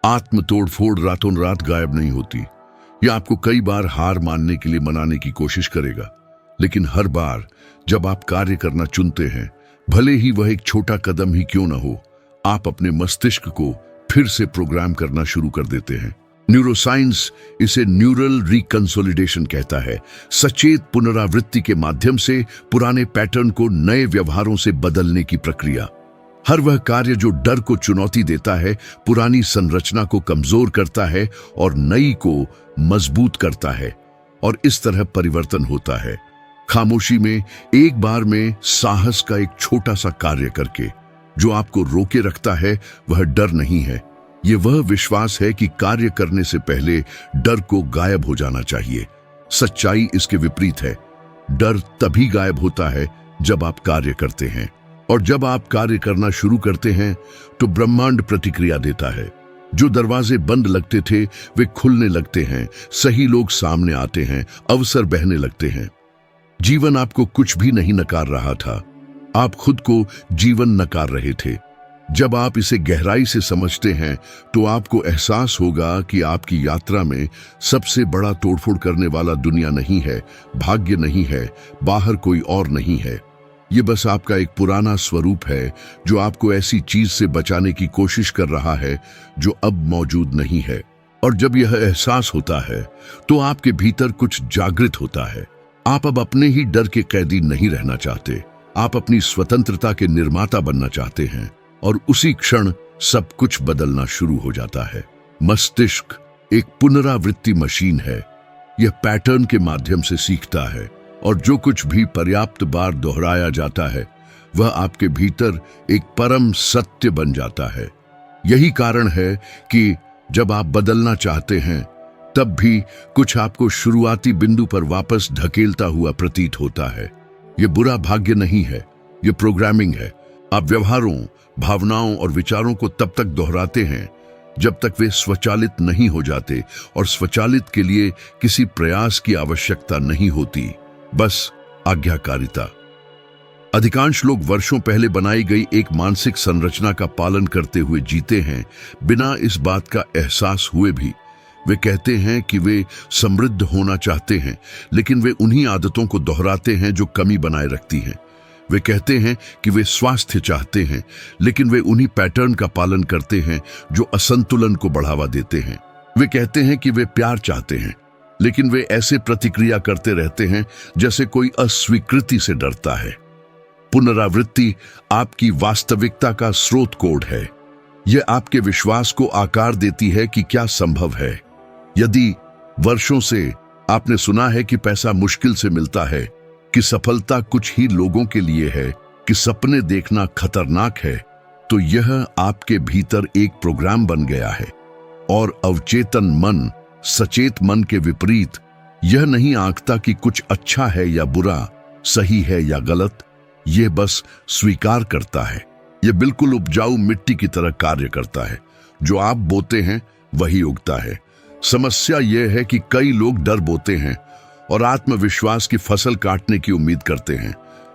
आत्म तोड़फोड़ रातों रात गायब नहीं होती। यह आपको कई बार हार मानने के लिए मनाने की कोशिश करेगा, लेकिन हर बार जब आप कार्य करना चुनते हैं, भले ही वह एक छोटा कदम ही क्यों न हो, आप अपने मस्तिष्क को फिर से प्रोग्राम करना शुरू कर देते हैं। न्यूरोसाइंस इसे न्यूरल रिकंसोलिडेशन कहता है। सचेत पुनरावृत्ति के माध्यम से पुराने पैटर्न को नए व्यवहारों से बदलने की प्रक्रिया। हर वह कार्य जो डर को चुनौती देता है, पुरानी संरचना को कमजोर करता है और नई को मजबूत करता है, और इस तरह परिवर्तन होता है। खामोशी में एक बार में साहस का एक छोटा सा कार्य करके जो आपको रोके रखता है वह डर नहीं है। यह वह विश्वास है कि कार्य करने से पहले डर को गायब हो जाना चाहिए। सच्चाई इसके विपरीत है। डर तभी गायब होता है जब आप कार्य करते हैं, और जब आप कार्य करना शुरू करते हैं तो ब्रह्मांड प्रतिक्रिया देता है। जो दरवाजे बंद लगते थे वे खुलने लगते हैं, सही लोग सामने आते हैं, अवसर बहने लगते हैं। जीवन आपको कुछ भी नहीं नकार रहा था, आप खुद को जीवन नकार रहे थे। जब आप इसे गहराई से समझते हैं तो आपको एहसास होगा कि आपकी यात्रा में सबसे बड़ा तोड़फोड़ करने वाला दुनिया नहीं है, भाग्य नहीं है, बाहर कोई और नहीं है। ये बस आपका एक पुराना स्वरूप है जो आपको ऐसी चीज से बचाने की कोशिश कर रहा है जो अब मौजूद नहीं है। और जब यह एहसास होता है तो आपके भीतर कुछ जागृत होता है। आप अब अपने ही डर के कैदी नहीं रहना चाहते, आप अपनी स्वतंत्रता के निर्माता बनना चाहते हैं, और उसी क्षण सब कुछ बदलना शुरू हो जाता है। मस्तिष्क एक पुनरावृत्ति मशीन है। यह पैटर्न के माध्यम से सीखता है, और जो कुछ भी पर्याप्त बार दोहराया जाता है वह आपके भीतर एक परम सत्य बन जाता है। यही कारण है कि जब आप बदलना चाहते हैं तब भी कुछ आपको शुरुआती बिंदु पर वापस ढकेलता हुआ प्रतीत होता है। यह बुरा भाग्य नहीं है, यह प्रोग्रामिंग है। आप व्यवहारों, भावनाओं और विचारों को तब तक दोहराते हैं जब तक वे स्वचालित नहीं हो जाते, और स्वचालित के लिए किसी प्रयास की आवश्यकता नहीं होती, बस आज्ञाकारिता। अधिकांश लोग वर्षों पहले बनाई गई एक मानसिक संरचना का पालन करते हुए जीते हैं, बिना इस बात का एहसास हुए भी। वे कहते हैं कि वे समृद्ध होना चाहते हैं, लेकिन वे उन्हीं आदतों को दोहराते हैं जो कमी बनाए रखती हैं। वे कहते हैं कि वे स्वास्थ्य चाहते हैं, लेकिन वे उन्हीं पैटर्न का पालन करते हैं जो असंतुलन को बढ़ावा देते हैं। वे कहते हैं कि वे प्यार चाहते हैं, लेकिन वे ऐसे प्रतिक्रिया करते रहते हैं जैसे कोई अस्वीकृति से डरता है। पुनरावृत्ति आपकी वास्तविकता का स्रोत कोड है। यह आपके विश्वास को आकार देती है कि क्या संभव है। यदि वर्षों से आपने सुना है कि पैसा मुश्किल से मिलता है, कि सफलता कुछ ही लोगों के लिए है, कि सपने देखना खतरनाक है, तो यह आपके भीतर एक प्रोग्राम बन गया है। और अवचेतन मन सचेत मन के विपरीत यह नहीं आंकता कि कुछ अच्छा है या बुरा, सही है या गलत। यह बस स्वीकार करता है। यह बिल्कुल उपजाऊ मिट्टी की तरह कार्य करता है। जो आप बोते हैं वही उगता है। समस्या यह है कि कई लोग डर बोते हैं और आत्मविश्वास की फसल काटने की उम्मीद करते हैं।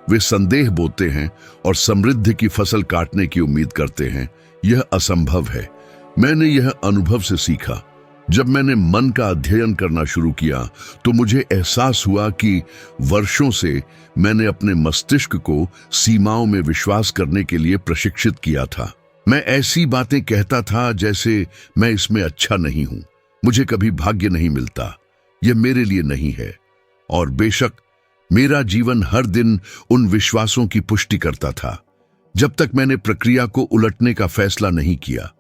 वे संदेह बोते हैं और समृद्धि की फसल काटने की उम्मीद करते हैं। यह असंभव है। मैंने यह अनुभव से सीखा। जब मैंने मन का अध्ययन करना शुरू किया तो मुझे एहसास हुआ कि वर्षों से मैंने अपने मस्तिष्क को सीमाओं में विश्वास करने के लिए प्रशिक्षित किया था। मैं ऐसी बातें कहता था जैसे मैं इसमें अच्छा नहीं हूं, मुझे कभी भाग्य नहीं मिलता, यह मेरे लिए नहीं है। और बेशक मेरा जीवन हर दिन उन विश्वासों की पुष्टि करता था। जब तक मैंने प्रक्रिया को उलटने का फैसला नहीं किया,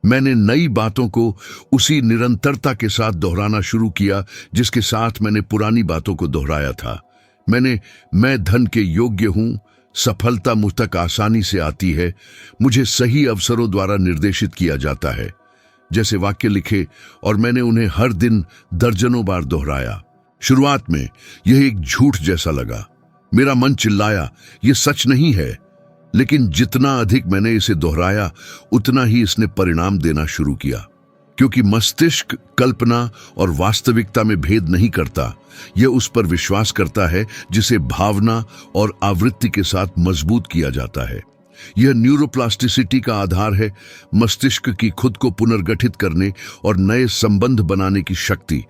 मैंने नई बातों को उसी निरंतरता के साथ दोहराना शुरू किया जिसके साथ मैंने पुरानी बातों को दोहराया था। मैं धन के योग्य हूं, सफलता मुझ तक आसानी से आती है, मुझे सही अवसरों द्वारा निर्देशित किया जाता है, जैसे वाक्य लिखे और मैंने उन्हें हर दिन दर्जनों बार दोहराया। शुरुआत में यह एक झूठ जैसा लगा। मेरा मन चिल्लाया, यह सच नहीं है। लेकिन जितना अधिक मैंने इसे दोहराया उतना ही इसने परिणाम देना शुरू किया, क्योंकि मस्तिष्क कल्पना और वास्तविकता में भेद नहीं करता। यह उस पर विश्वास करता है जिसे भावना और आवृत्ति के साथ मजबूत किया जाता है। यह न्यूरोप्लास्टिसिटी का आधार है, मस्तिष्क की खुद को पुनर्गठित करने और नए संबंध बनाने की शक्ति।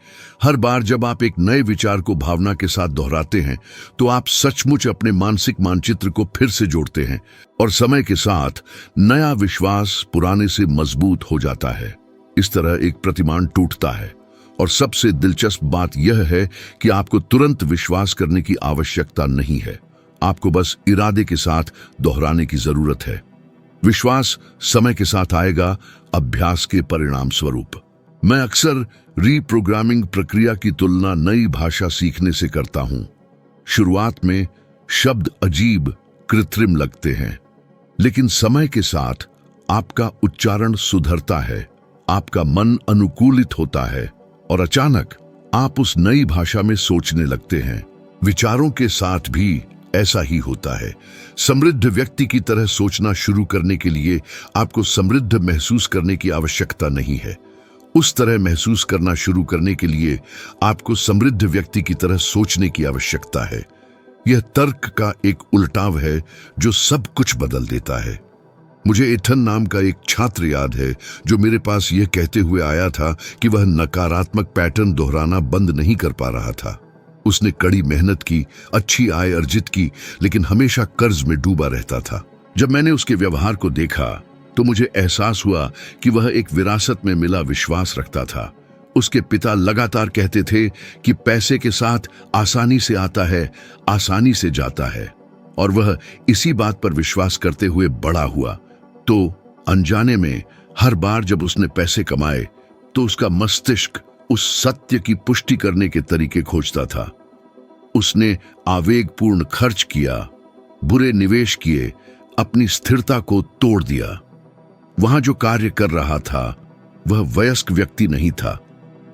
हर बार जब आप एक नए विचार को भावना के साथ दोहराते हैं तो आप सचमुच अपने मानसिक मानचित्र को फिर से जोड़ते हैं और समय के साथ नया विश्वास पुराने से मजबूत हो जाता है। इस तरह एक प्रतिमान टूटता है। और सबसे दिलचस्प बात यह है कि आपको तुरंत विश्वास करने की आवश्यकता नहीं है, आपको बस इरादे के साथ दोहराने की जरूरत है। विश्वास समय के साथ आएगा, अभ्यास के परिणाम स्वरूप। मैं अक्सर रीप्रोग्रामिंग प्रक्रिया की तुलना नई भाषा सीखने से करता हूं। शुरुआत में शब्द अजीब, कृत्रिम लगते हैं, लेकिन समय के साथ आपका उच्चारण सुधरता है, आपका मन अनुकूलित होता है और अचानक आप उस नई भाषा में सोचने लगते हैं। विचारों के साथ भी ऐसा ही होता है। समृद्ध व्यक्ति की तरह सोचना शुरू करने के लिए आपको समृद्ध महसूस करने की आवश्यकता नहीं है। उस तरह महसूस करना शुरू करने के लिए आपको समृद्ध व्यक्ति की तरह सोचने की आवश्यकता है। यह तर्क का एक उल्टाव है जो सब कुछ बदल देता है। मुझे एथन नाम का एक छात्र याद है जो मेरे पास यह कहते हुए आया था कि वह नकारात्मक पैटर्न दोहराना बंद नहीं कर पा रहा था। उसने कड़ी मेहनत की, अच्छी आय अर्जित की, लेकिन हमेशा कर्ज में डूबा रहता था। जब मैंने उसके व्यवहार को देखा तो मुझे एहसास हुआ कि वह एक विरासत में मिला विश्वास रखता था। उसके पिता लगातार कहते थे कि पैसे के साथ आसानी से आता है, आसानी से जाता है, और वह इसी बात पर विश्वास करते हुए बड़ा हुआ। तो अनजाने में हर बार जब उसने पैसे कमाए तो उसका मस्तिष्क उस सत्य की पुष्टि करने के तरीके खोजता था। उसने आवेगपूर्ण खर्च किया, बुरे निवेश किए, अपनी स्थिरता को तोड़ दिया। वहां जो कार्य कर रहा था वह वयस्क व्यक्ति नहीं था,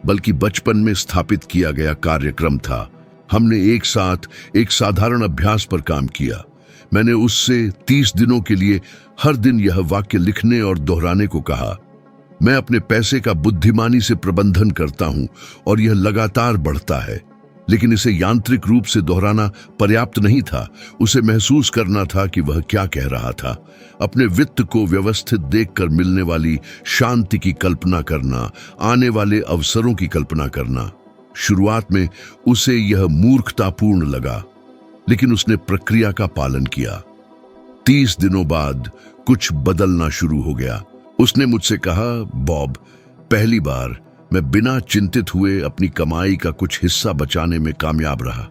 बल्कि बचपन में स्थापित किया गया कार्यक्रम था। हमने एक साथ एक साधारण अभ्यास पर काम किया। मैंने उससे 30 दिनों के लिए हर दिन यह वाक्य लिखने और दोहराने को कहा, मैं अपने पैसे का बुद्धिमानी से प्रबंधन करता हूं और यह लगातार बढ़ता है। लेकिन इसे यांत्रिक रूप से दोहराना पर्याप्त नहीं था, उसे महसूस करना था कि वह क्या कह रहा था। अपने वित्त को व्यवस्थित देखकर मिलने वाली शांति की कल्पना करना, आने वाले अवसरों की कल्पना करना। शुरुआत में उसे यह मूर्खतापूर्ण लगा, लेकिन उसने प्रक्रिया का पालन किया। 30 दिनों बाद कुछ बदलना शुरू हो गया। उसने मुझसे कहा, बॉब, पहली बार मैं बिना चिंतित हुए अपनी कमाई का कुछ हिस्सा बचाने में कामयाब रहा।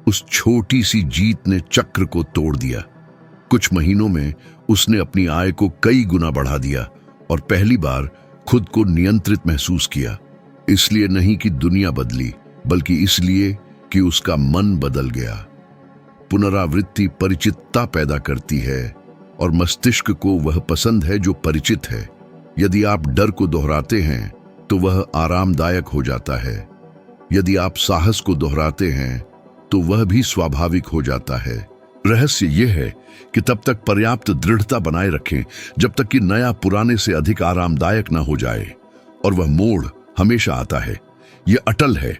उस छोटी सी जीत ने चक्र को तोड़ दिया। कुछ महीनों में उसने अपनी आय को कई गुना बढ़ा दिया और पहली बार खुद को नियंत्रित महसूस किया। इसलिए नहीं कि दुनिया बदली, बल्कि इसलिए कि उसका मन बदल गया। पुनरावृत्ति परिचितता पैदा करती है और मस्तिष्क को वह पसंद है जो परिचित है। यदि आप डर को दोहराते हैं तो वह आरामदायक हो जाता है। यदि आप साहस को दोहराते हैं तो वह भी स्वाभाविक हो जाता है। रहस्य यह है कि तब तक पर्याप्त दृढ़ता बनाए रखें जब तक कि नया पुराने से अधिक आरामदायक ना हो जाए, और वह मोड़ हमेशा आता है। यह अटल है।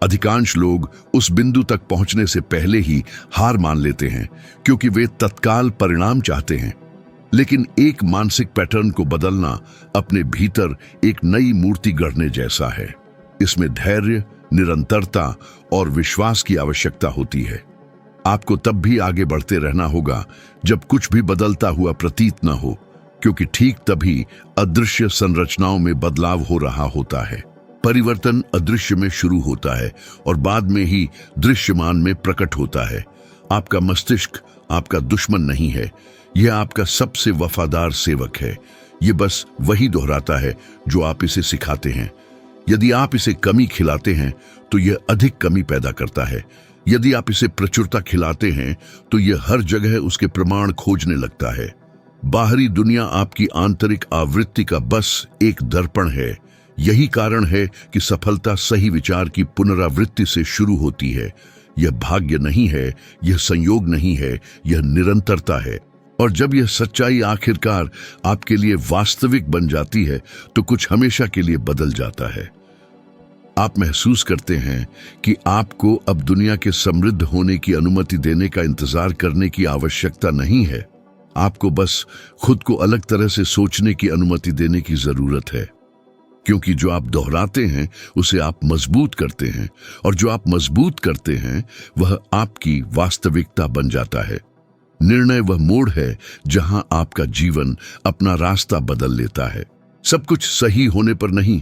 अधिकांश लोग उस बिंदु तक पहुंचने से पहले ही हार मान लेते हैं क्योंकि वे तत्काल परिणाम चाहते हैं। लेकिन एक मानसिक पैटर्न को बदलना अपने भीतर एक नई मूर्ति गढ़ने जैसा है। इसमें धैर्य, निरंतरता और विश्वास की आवश्यकता होती है। आपको तब भी आगे बढ़ते रहना होगा जब कुछ भी बदलता हुआ प्रतीत न हो, क्योंकि ठीक तभी अदृश्य संरचनाओं में बदलाव हो रहा होता है। परिवर्तन अदृश्य में शुरू होता है और बाद में ही दृश्यमान में प्रकट होता है। आपका मस्तिष्क आपका दुश्मन नहीं है, यह आपका सबसे वफादार सेवक है। यह बस वही दोहराता है जो आप इसे सिखाते हैं। यदि आप इसे कमी खिलाते हैं तो यह अधिक कमी पैदा करता है। यदि आप इसे प्रचुरता खिलाते हैं तो यह हर जगह उसके प्रमाण खोजने लगता है। बाहरी दुनिया आपकी आंतरिक आवृत्ति का बस एक दर्पण है। यही कारण है कि सफलता सही विचार की पुनरावृत्ति से शुरू होती है। यह भाग्य नहीं है, यह संयोग नहीं है, यह निरंतरता है। और जब यह सच्चाई आखिरकार आपके लिए वास्तविक बन जाती है तो कुछ हमेशा के लिए बदल जाता है। आप महसूस करते हैं कि आपको अब दुनिया के समृद्ध होने की अनुमति देने का इंतजार करने की आवश्यकता नहीं है। आपको बस खुद को अलग तरह से सोचने की अनुमति देने की जरूरत है, क्योंकि जो आप दोहराते हैं उसे आप मजबूत करते हैं, और जो आप मजबूत करते हैं वह आपकी वास्तविकता बन जाता है। निर्णय वह मोड़ है जहां आपका जीवन अपना रास्ता बदल लेता है। सब कुछ सही होने पर नहीं,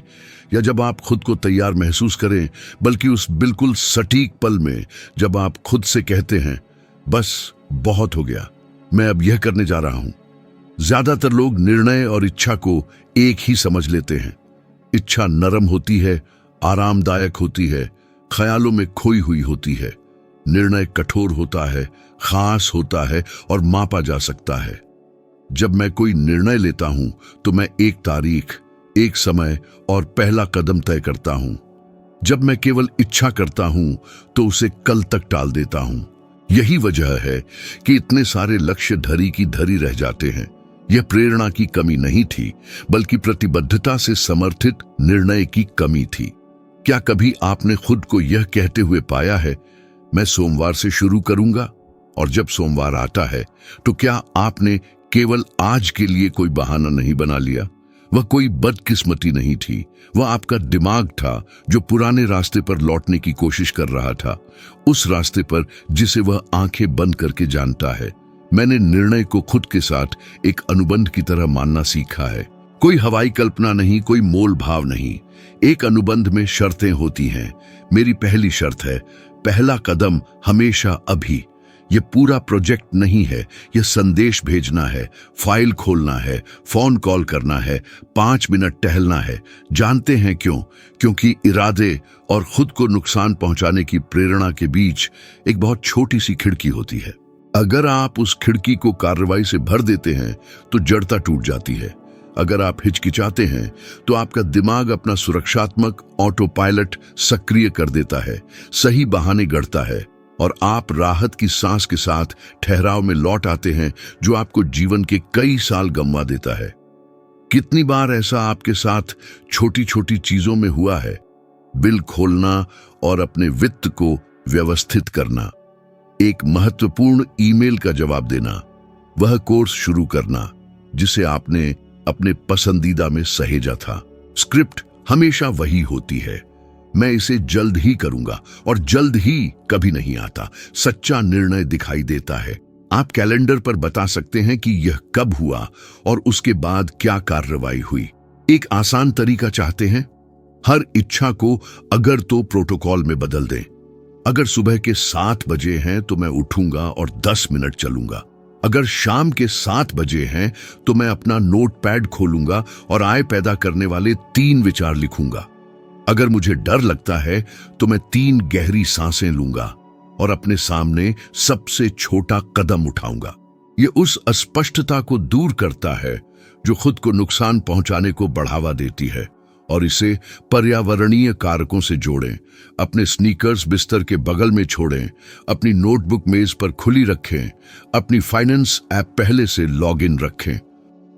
या जब आप खुद को तैयार महसूस करें, बल्कि उस बिल्कुल सटीक पल में जब आप खुद से कहते हैं, बस बहुत हो गया, मैं अब यह करने जा रहा हूं। ज्यादातर लोग निर्णय और इच्छा को एक ही समझ लेते हैं। इच्छा नरम होती है, आरामदायक होती है, ख्यालों में खोई हुई होती है। निर्णय कठोर होता है, खास होता है और मापा जा सकता है। जब मैं कोई निर्णय लेता हूं तो मैं एक तारीख, एक समय और पहला कदम तय करता हूं। जब मैं केवल इच्छा करता हूं तो उसे कल तक टाल देता हूं। यही वजह है कि इतने सारे लक्ष्य धरी की धरी रह जाते हैं। यह प्रेरणा की कमी नहीं थी, बल्कि प्रतिबद्धता से समर्थित निर्णय की कमी थी। क्या कभी आपने खुद को यह कहते हुए पाया है, मैं सोमवार से शुरू करूंगा, और जब सोमवार आता है तो क्या आपने केवल आज के लिए कोई बहाना नहीं बना लिया? वह कोई बदकिस्मती नहीं थी, वह आपका दिमाग था जो पुराने रास्ते पर लौटने की कोशिश कर रहा था, उस रास्ते पर जिसे वह आंखें बंद करके जानता है। मैंने निर्णय को खुद के साथ एक अनुबंध की तरह मानना सीखा है। कोई हवाई कल्पना नहीं, कोई मोल भाव नहीं। एक अनुबंध में शर्तें होती हैं। मेरी पहली शर्त है, पहला कदम हमेशा अभी। यह पूरा प्रोजेक्ट नहीं है, यह संदेश भेजना है, फाइल खोलना है, फोन कॉल करना है, 5 मिनट टहलना है। जानते हैं क्यों? क्योंकि इरादे और खुद को नुकसान पहुंचाने की प्रेरणा के बीच एक बहुत छोटी सी खिड़की होती है। अगर आप उस खिड़की को कार्रवाई से भर देते हैं तो जड़ता टूट जाती है। अगर आप हिचकिचाते हैं तो आपका दिमाग अपना सुरक्षात्मक ऑटो पायलट सक्रिय कर देता है, सही बहाने गढ़ता है, और आप राहत की सांस के साथ ठहराव में लौट आते हैं जो आपको जीवन के कई साल गंवा देता है। कितनी बार ऐसा आपके साथ छोटी छोटी चीजों में हुआ है? बिल खोलना और अपने वित्त को व्यवस्थित करना, एक महत्वपूर्ण ईमेल का जवाब देना, वह कोर्स शुरू करना जिसे आपने अपने पसंदीदा में सहेजा था। स्क्रिप्ट हमेशा वही होती है, मैं इसे जल्द ही करूंगा, और जल्द ही कभी नहीं आता। सच्चा निर्णय दिखाई देता है। आप कैलेंडर पर बता सकते हैं कि यह कब हुआ और उसके बाद क्या कार्रवाई हुई। एक आसान तरीका चाहते हैं? हर इच्छा को अगर तो प्रोटोकॉल में बदल दें। अगर सुबह के 7 बजे हैं तो मैं उठूंगा और 10 मिनट चलूंगा। अगर शाम के 7 बजे हैं तो मैं अपना नोटपैड खोलूंगा और आय पैदा करने वाले 3 विचार लिखूंगा। अगर मुझे डर लगता है तो मैं 3 गहरी सांसें लूंगा और अपने सामने सबसे छोटा कदम उठाऊंगा। यह उस अस्पष्टता को दूर करता है जो खुद को नुकसान पहुंचाने को बढ़ावा देती है, और इसे पर्यावरणीय कारकों से जोड़ें। अपने स्नीकर्स बिस्तर के बगल में छोड़ें, अपनी नोटबुक मेज पर खुली रखें, अपनी फाइनेंस ऐप पहले से लॉग इन रखें।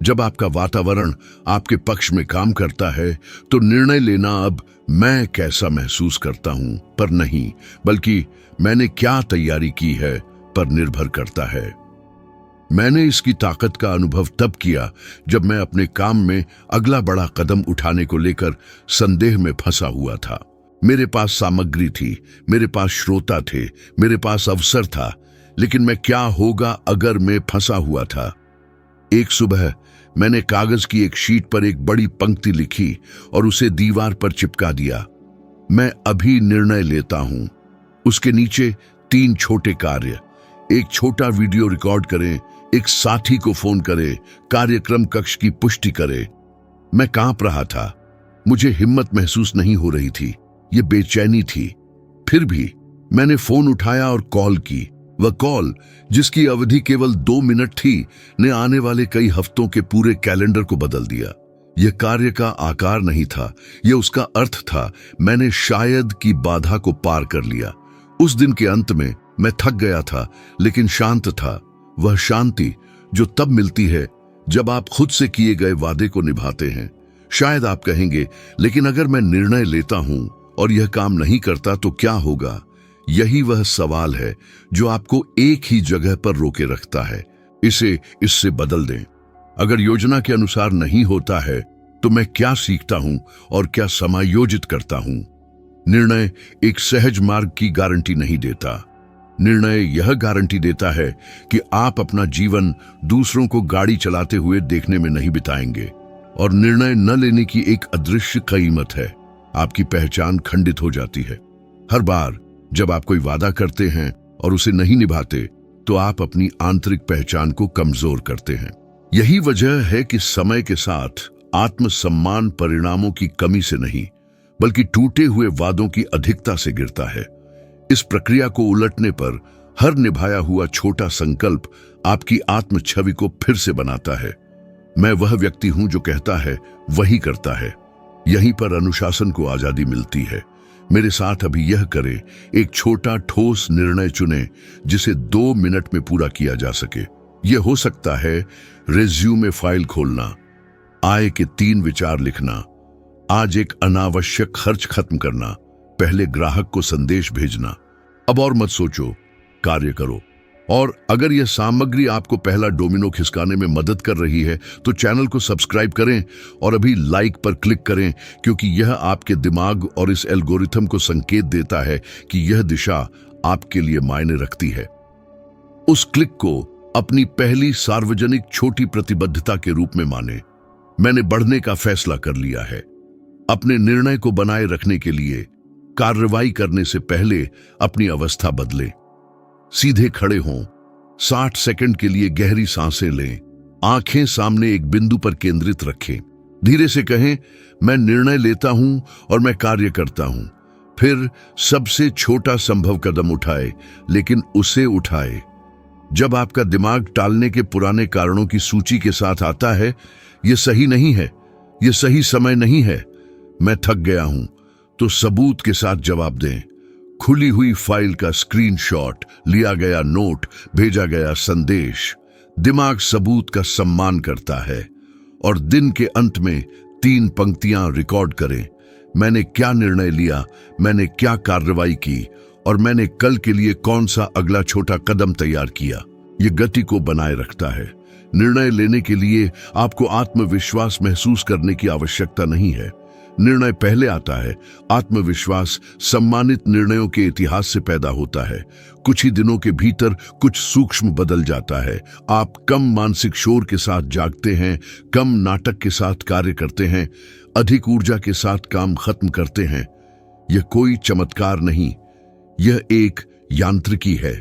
जब आपका वातावरण आपके पक्ष में काम करता है तो निर्णय लेना अब मैं कैसा महसूस करता हूं पर नहीं, बल्कि मैंने क्या तैयारी की है पर निर्भर करता है। मैंने इसकी ताकत का अनुभव तब किया जब मैं अपने काम में अगला बड़ा कदम उठाने को लेकर संदेह में फंसा हुआ था। मेरे पास सामग्री थी, मेरे पास श्रोता थे, मेरे पास अवसर था, लेकिन मैं क्या होगा अगर मैं फंसा हुआ था। एक सुबह मैंने कागज की एक शीट पर एक बड़ी पंक्ति लिखी और उसे दीवार पर चिपका दिया। मैं अभी निर्णय लेता हूं। उसके नीचे 3 छोटे कार्य। एक छोटा वीडियो रिकॉर्ड करें, एक साथी को फोन करें, कार्यक्रम कक्ष की पुष्टि करें। मैं कांप रहा था, मुझे हिम्मत महसूस नहीं हो रही थी, ये बेचैनी थी। फिर भी मैंने फोन उठाया और कॉल की। वह कॉल, जिसकी अवधि केवल 2 मिनट थी, ने आने वाले कई हफ्तों के पूरे कैलेंडर को बदल दिया। यह कार्य का आकार नहीं था, यह उसका अर्थ था। मैंने शायद की बाधा को पार कर लिया। उस दिन के अंत में मैं थक गया था, लेकिन शांत था। वह शांति जो तब मिलती है जब आप खुद से किए गए वादे को निभाते हैं। शायद आप कहेंगे, लेकिन अगर मैं निर्णय लेता हूं और यह काम नहीं करता तो क्या होगा? यही वह सवाल है जो आपको एक ही जगह पर रोके रखता है। इससे बदल दें। अगर योजना के अनुसार नहीं होता है तो मैं क्या सीखता हूं और क्या समायोजित करता हूं? निर्णय एक सहज मार्ग की गारंटी नहीं देता। निर्णय यह गारंटी देता है कि आप अपना जीवन दूसरों को गाड़ी चलाते हुए देखने में नहीं बिताएंगे। और निर्णय न लेने की एक अदृश्य कीमत है। आपकी पहचान खंडित हो जाती है। हर बार जब आप कोई वादा करते हैं और उसे नहीं निभाते तो आप अपनी आंतरिक पहचान को कमजोर करते हैं। यही वजह है कि समय के साथ आत्मसम्मान परिणामों की कमी से नहीं, बल्कि टूटे हुए वादों की अधिकता से गिरता है। इस प्रक्रिया को उलटने पर हर निभाया हुआ छोटा संकल्प आपकी आत्म छवि को फिर से बनाता है। मैं वह व्यक्ति हूं जो कहता है वही करता है। यहीं पर अनुशासन को आजादी मिलती है। मेरे साथ अभी यह करें, एक छोटा ठोस निर्णय चुनें जिसे 2 मिनट में पूरा किया जा सके। यह हो सकता है रिज्यूमे फाइल खोलना, आय के 3 विचार लिखना, आज एक अनावश्यक खर्च खत्म करना, पहले ग्राहक को संदेश भेजना। अब और मत सोचो, कार्य करो। और अगर यह सामग्री आपको पहला डोमिनो खिसकाने में मदद कर रही है तो चैनल को सब्सक्राइब करें और अभी लाइक पर क्लिक करें, क्योंकि यह आपके दिमाग और इस एल्गोरिथम को संकेत देता है कि यह दिशा आपके लिए मायने रखती है। उस क्लिक को अपनी पहली सार्वजनिक छोटी प्रतिबद्धता के रूप में माने। मैंने बढ़ने का फैसला कर लिया है। अपने निर्णय को बनाए रखने के लिए कार्रवाई करने से पहले अपनी अवस्था बदलें। सीधे खड़े हों, 60 सेकंड के लिए गहरी सांसें लें, आंखें सामने एक बिंदु पर केंद्रित रखें। धीरे से कहें, मैं निर्णय लेता हूं और मैं कार्य करता हूं। फिर सबसे छोटा संभव कदम उठाए, लेकिन उसे उठाए। जब आपका दिमाग टालने के पुराने कारणों की सूची के साथ आता है, यह सही नहीं है, यह सही समय नहीं है, मैं थक गया हूं, तो सबूत के साथ जवाब दें। खुली हुई फाइल का स्क्रीनशॉट, लिया गया नोट, भेजा गया संदेश। दिमाग सबूत का सम्मान करता है। और दिन के अंत में 3 पंक्तियां रिकॉर्ड करें। मैंने क्या निर्णय लिया, मैंने क्या कार्रवाई की और मैंने कल के लिए कौन सा अगला छोटा कदम तैयार किया। यह गति को बनाए रखता है। निर्णय लेने के लिए आपको आत्मविश्वास महसूस करने की आवश्यकता नहीं है। निर्णय पहले आता है। आत्मविश्वास सम्मानित निर्णयों के इतिहास से पैदा होता है। कुछ ही दिनों के भीतर कुछ सूक्ष्म बदल जाता है। आप कम मानसिक शोर के साथ जागते हैं, कम नाटक के साथ कार्य करते हैं, अधिक ऊर्जा के साथ काम खत्म करते हैं। यह कोई चमत्कार नहीं, यह एक यांत्रिकी है।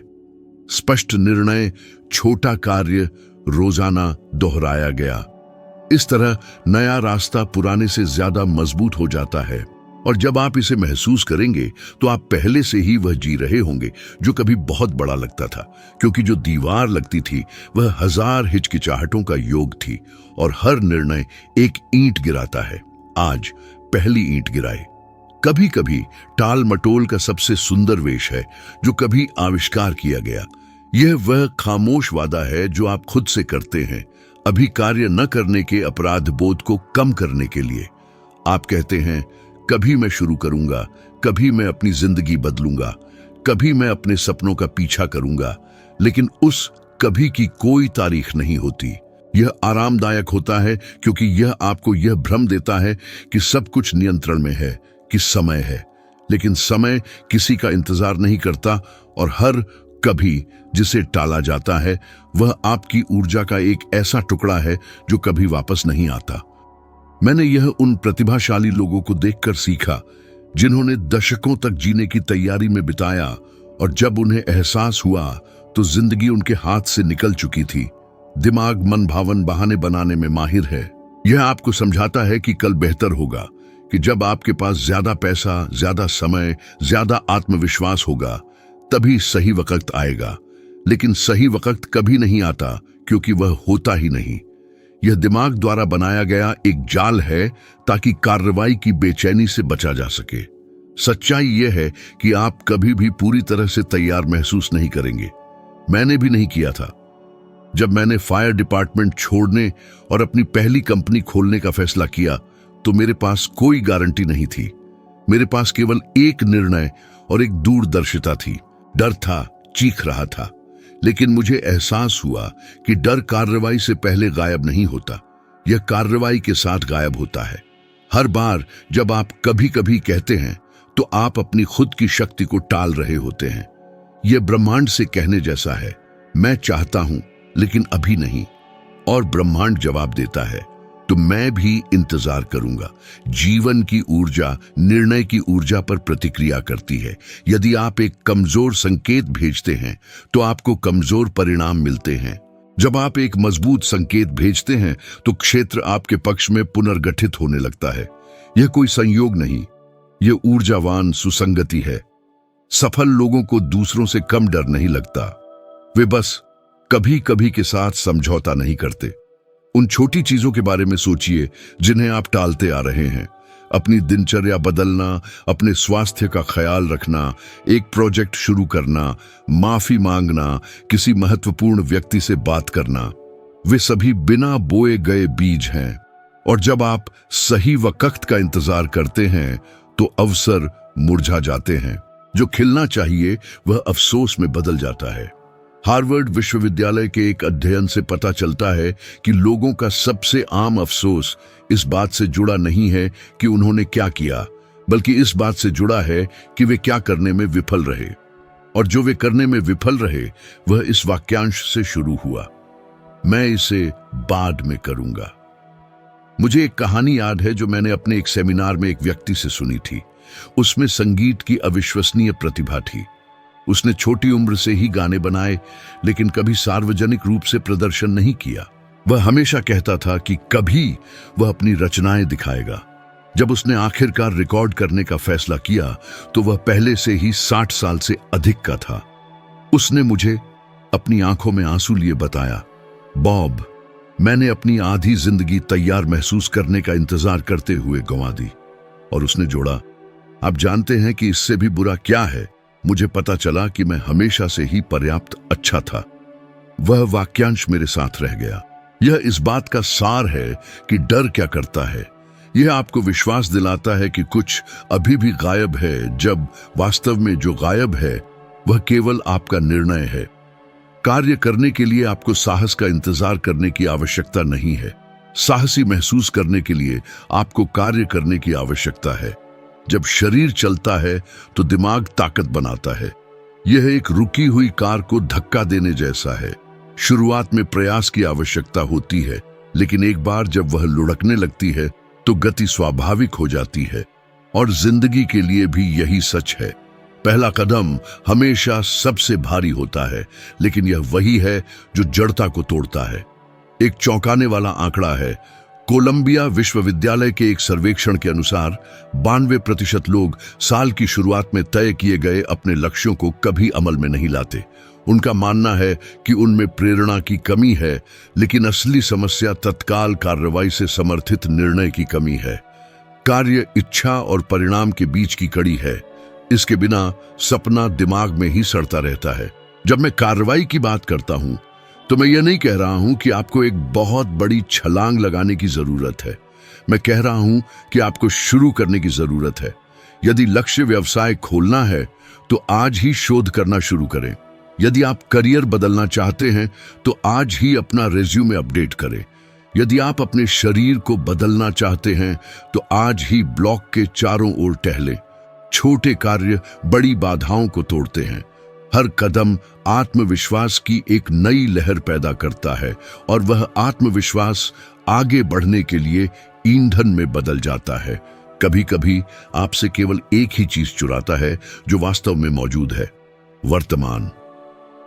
स्पष्ट निर्णय, छोटा कार्य, रोजाना दोहराया गया। इस तरह नया रास्ता पुराने से ज्यादा मजबूत हो जाता है। और जब आप इसे महसूस करेंगे तो आप पहले से ही वह जी रहे होंगे जो कभी बहुत बड़ा लगता था, क्योंकि जो दीवार लगती थी वह 1000 हिचकिचाहटों का योग थी और हर निर्णय एक ईंट गिराता है। आज पहली ईंट गिराए। कभी कभी टाल मटोल का सबसे सुंदर वेश है जो कभी आविष्कार किया गया। यह वह खामोश वादा है जो आप खुद से करते हैं, अभी कार्य न करने के अपराध बोध को कम करने के लिए। आप कहते हैं, कभी मैं शुरू करूंगा, कभी मैं अपनी जिंदगी बदलूंगा, कभी मैं अपने सपनों का पीछा करूंगा। लेकिन उस कभी की कोई तारीख नहीं होती। यह आरामदायक होता है क्योंकि यह आपको यह भ्रम देता है कि सब कुछ नियंत्रण में है, कि समय है। लेकिन समय किसी का इंतजार नहीं करता और हर कभी जिसे टाला जाता है वह आपकी ऊर्जा का एक ऐसा टुकड़ा है जो कभी वापस नहीं आता। मैंने यह उन प्रतिभाशाली लोगों को देखकर सीखा जिन्होंने दशकों तक जीने की तैयारी में बिताया और जब उन्हें एहसास हुआ तो जिंदगी उनके हाथ से निकल चुकी थी। दिमाग मन भावन बहाने बनाने में माहिर है। यह आपको समझाता है कि कल बेहतर होगा, कि जब आपके पास ज्यादा पैसा, ज्यादा समय, ज्यादा आत्मविश्वास होगा तभी सही वक्त आएगा। लेकिन सही वक्त कभी नहीं आता क्योंकि वह होता ही नहीं। यह दिमाग द्वारा बनाया गया एक जाल है ताकि कार्रवाई की बेचैनी से बचा जा सके। सच्चाई यह है कि आप कभी भी पूरी तरह से तैयार महसूस नहीं करेंगे। मैंने भी नहीं किया था। जब मैंने फायर डिपार्टमेंट छोड़ने और अपनी पहली कंपनी खोलने का फैसला किया तो मेरे पास कोई गारंटी नहीं थी। मेरे पास केवल एक निर्णय और एक दूरदर्शिता थी। डर था, चीख रहा था, लेकिन मुझे एहसास हुआ कि डर कार्रवाई से पहले गायब नहीं होता, यह कार्रवाई के साथ गायब होता है। हर बार जब आप कभी कभी कहते हैं तो आप अपनी खुद की शक्ति को टाल रहे होते हैं। यह ब्रह्मांड से कहने जैसा है, मैं चाहता हूं लेकिन अभी नहीं। और ब्रह्मांड जवाब देता है, तो मैं भी इंतजार करूंगा। जीवन की ऊर्जा निर्णय की ऊर्जा पर प्रतिक्रिया करती है। यदि आप एक कमजोर संकेत भेजते हैं तो आपको कमजोर परिणाम मिलते हैं। जब आप एक मजबूत संकेत भेजते हैं तो क्षेत्र आपके पक्ष में पुनर्गठित होने लगता है। यह कोई संयोग नहीं, यह ऊर्जावान सुसंगति है। सफल लोगों को दूसरों से कम डर नहीं लगता। वे बस कभी कभी के साथ समझौता नहीं करते। उन छोटी चीजों के बारे में सोचिए जिन्हें आप टालते आ रहे हैं। अपनी दिनचर्या बदलना, अपने स्वास्थ्य का ख्याल रखना, एक प्रोजेक्ट शुरू करना, माफी मांगना, किसी महत्वपूर्ण व्यक्ति से बात करना, वे सभी बिना बोए गए बीज हैं। और जब आप सही वक्त का इंतजार करते हैं तो अवसर मुरझा जाते हैं। जो खिलना चाहिए वह अफसोस में बदल जाता है। हार्वर्ड विश्वविद्यालय के एक अध्ययन से पता चलता है कि लोगों का सबसे आम अफसोस इस बात से जुड़ा नहीं है कि उन्होंने क्या किया, बल्कि इस बात से जुड़ा है कि वे क्या करने में विफल रहे। और जो वे करने में विफल रहे वह इस वाक्यांश से शुरू हुआ, मैं इसे बाद में करूंगा। मुझे एक कहानी याद है जो मैंने अपने एक सेमिनार में एक व्यक्ति से सुनी थी। उसमें संगीत की अविश्वसनीय प्रतिभा थी। उसने छोटी उम्र से ही गाने बनाए लेकिन कभी सार्वजनिक रूप से प्रदर्शन नहीं किया। वह हमेशा कहता था कि कभी वह अपनी रचनाएं दिखाएगा। जब उसने आखिरकार रिकॉर्ड करने का फैसला किया तो वह पहले से ही 60 साल से अधिक का था। उसने मुझे अपनी आंखों में आंसू लिए बताया, बॉब, मैंने अपनी आधी जिंदगी तैयार महसूस करने का इंतजार करते हुए गंवा दी। और उसने जोड़ा, आप जानते हैं कि इससे भी बुरा क्या है, मुझे पता चला कि मैं हमेशा से ही पर्याप्त अच्छा था। वह वाक्यांश मेरे साथ रह गया। यह इस बात का सार है कि डर क्या करता है। यह आपको विश्वास दिलाता है कि कुछ अभी भी गायब है, जब वास्तव में जो गायब है वह केवल आपका निर्णय है। कार्य करने के लिए आपको साहस का इंतजार करने की आवश्यकता नहीं है। साहसी महसूस करने के लिए आपको कार्य करने की आवश्यकता है। जब शरीर चलता है तो दिमाग ताकत बनाता है। यह एक रुकी हुई कार को धक्का देने जैसा है। शुरुआत में प्रयास की आवश्यकता होती है, लेकिन एक बार जब वह लुढ़कने लगती है तो गति स्वाभाविक हो जाती है। और जिंदगी के लिए भी यही सच है। पहला कदम हमेशा सबसे भारी होता है, लेकिन यह वही है जो जड़ता को तोड़ता है। एक चौंकाने वाला आंकड़ा है। कोलंबिया विश्वविद्यालय के एक सर्वेक्षण के अनुसार 92% लोग साल की शुरुआत में तय किए गए अपने लक्ष्यों को कभी अमल में नहीं लाते। उनका मानना है कि उनमें प्रेरणा की कमी है, लेकिन असली समस्या तत्काल कार्रवाई से समर्थित निर्णय की कमी है। कार्य इच्छा और परिणाम के बीच की कड़ी है। इसके बिना सपना दिमाग में ही सड़ता रहता है। जब मैं कार्रवाई की बात करता हूं तो मैं यह नहीं कह रहा हूं कि आपको एक बहुत बड़ी छलांग लगाने की जरूरत है। मैं कह रहा हूं कि आपको शुरू करने की जरूरत है। यदि लक्ष्य व्यवसाय खोलना है तो आज ही शोध करना शुरू करें। यदि आप करियर बदलना चाहते हैं तो आज ही अपना रिज्यूमे अपडेट करें। यदि आप अपने शरीर को बदलना चाहते हैं तो आज ही ब्लॉक के चारों ओर टहलें। छोटे कार्य बड़ी बाधाओं को तोड़ते हैं। हर कदम आत्मविश्वास की एक नई लहर पैदा करता है और वह आत्मविश्वास आगे बढ़ने के लिए ईंधन में बदल जाता है। कभी कभी आपसे केवल एक ही चीज चुराता है जो वास्तव में मौजूद है, वर्तमान।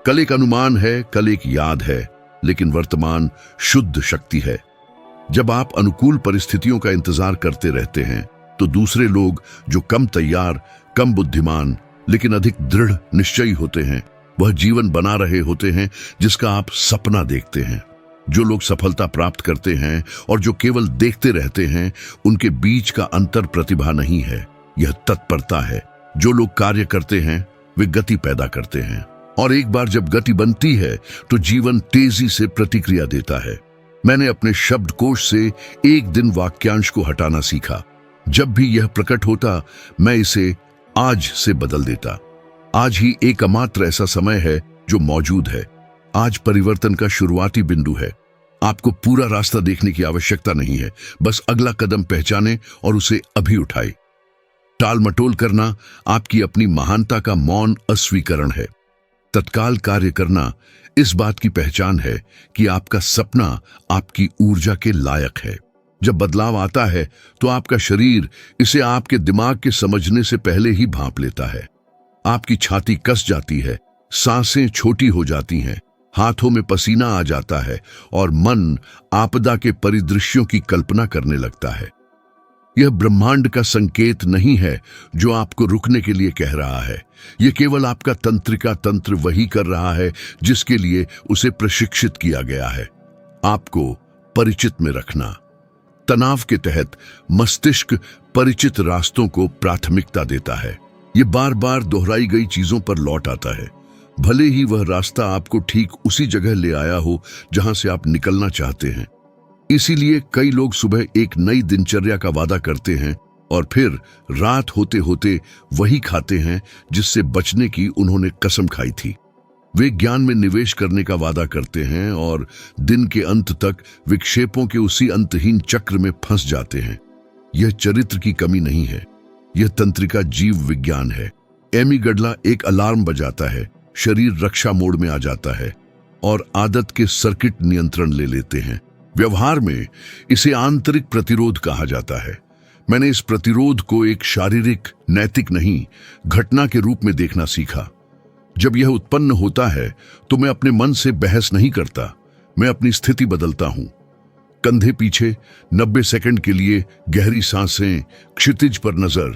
कल एक अनुमान है, कल एक याद है, लेकिन वर्तमान शुद्ध शक्ति है। जब आप अनुकूल परिस्थितियों का इंतजार करते रहते हैं तो दूसरे लोग जो कम तैयार, कम बुद्धिमान लेकिन अधिक दृढ़ निश्चयी होते हैं, वह जीवन बना रहे होते हैं जिसका आप सपना देखते हैं। जो लोग सफलता प्राप्त करते हैं और जो केवल देखते रहते हैं, उनके बीच का अंतर प्रतिभा नहीं है, यह तत्परता है। जो लोग कार्य करते हैं वे गति पैदा करते हैं, और एक बार जब गति बनती है तो जीवन तेजी से प्रतिक्रिया देता है। मैंने अपने शब्दकोश से एक दिन वाक्यांश को हटाना सीखा। जब भी यह प्रकट होता मैं इसे आज से बदल देता। आज ही एकमात्र ऐसा समय है जो मौजूद है। आज परिवर्तन का शुरुआती बिंदु है। आपको पूरा रास्ता देखने की आवश्यकता नहीं है, बस अगला कदम पहचाने और उसे अभी उठाए। टाल मटोल करना आपकी अपनी महानता का मौन अस्वीकरण है। तत्काल कार्य करना इस बात की पहचान है कि आपका सपना आपकी ऊर्जा के लायक है। जब बदलाव आता है तो आपका शरीर इसे आपके दिमाग के समझने से पहले ही भांप लेता है। आपकी छाती कस जाती है, सांसें छोटी हो जाती हैं, हाथों में पसीना आ जाता है और मन आपदा के परिदृश्यों की कल्पना करने लगता है। यह ब्रह्मांड का संकेत नहीं है जो आपको रुकने के लिए कह रहा है। यह केवल आपका तंत्रिका तंत्र वही कर रहा है जिसके लिए उसे प्रशिक्षित किया गया है। आपको परिचित में रखना। तनाव के तहत मस्तिष्क परिचित रास्तों को प्राथमिकता देता है। यह बार बार दोहराई गई चीजों पर लौट आता है, भले ही वह रास्ता आपको ठीक उसी जगह ले आया हो जहां से आप निकलना चाहते हैं। इसीलिए कई लोग सुबह एक नई दिनचर्या का वादा करते हैं और फिर रात होते होते वही खाते हैं जिससे बचने की उन्होंने कसम खाई थी। वे ज्ञान में निवेश करने का वादा करते हैं और दिन के अंत तक विक्षेपों के उसी अंतहीन चक्र में फंस जाते हैं। यह चरित्र की कमी नहीं है, यह तंत्रिका जीव विज्ञान है। एमिगडला एक अलार्म बजाता है, शरीर रक्षा मोड में आ जाता है और आदत के सर्किट नियंत्रण ले लेते हैं। व्यवहार में इसे आंतरिक प्रतिरोध कहा जाता है। मैंने इस प्रतिरोध को एक शारीरिक, नैतिक नहीं, घटना के रूप में देखना सीखा। जब यह उत्पन्न होता है तो मैं अपने मन से बहस नहीं करता, मैं अपनी स्थिति बदलता हूं। कंधे पीछे 90 सेकंड के लिए गहरी सांसें, क्षितिज पर नजर।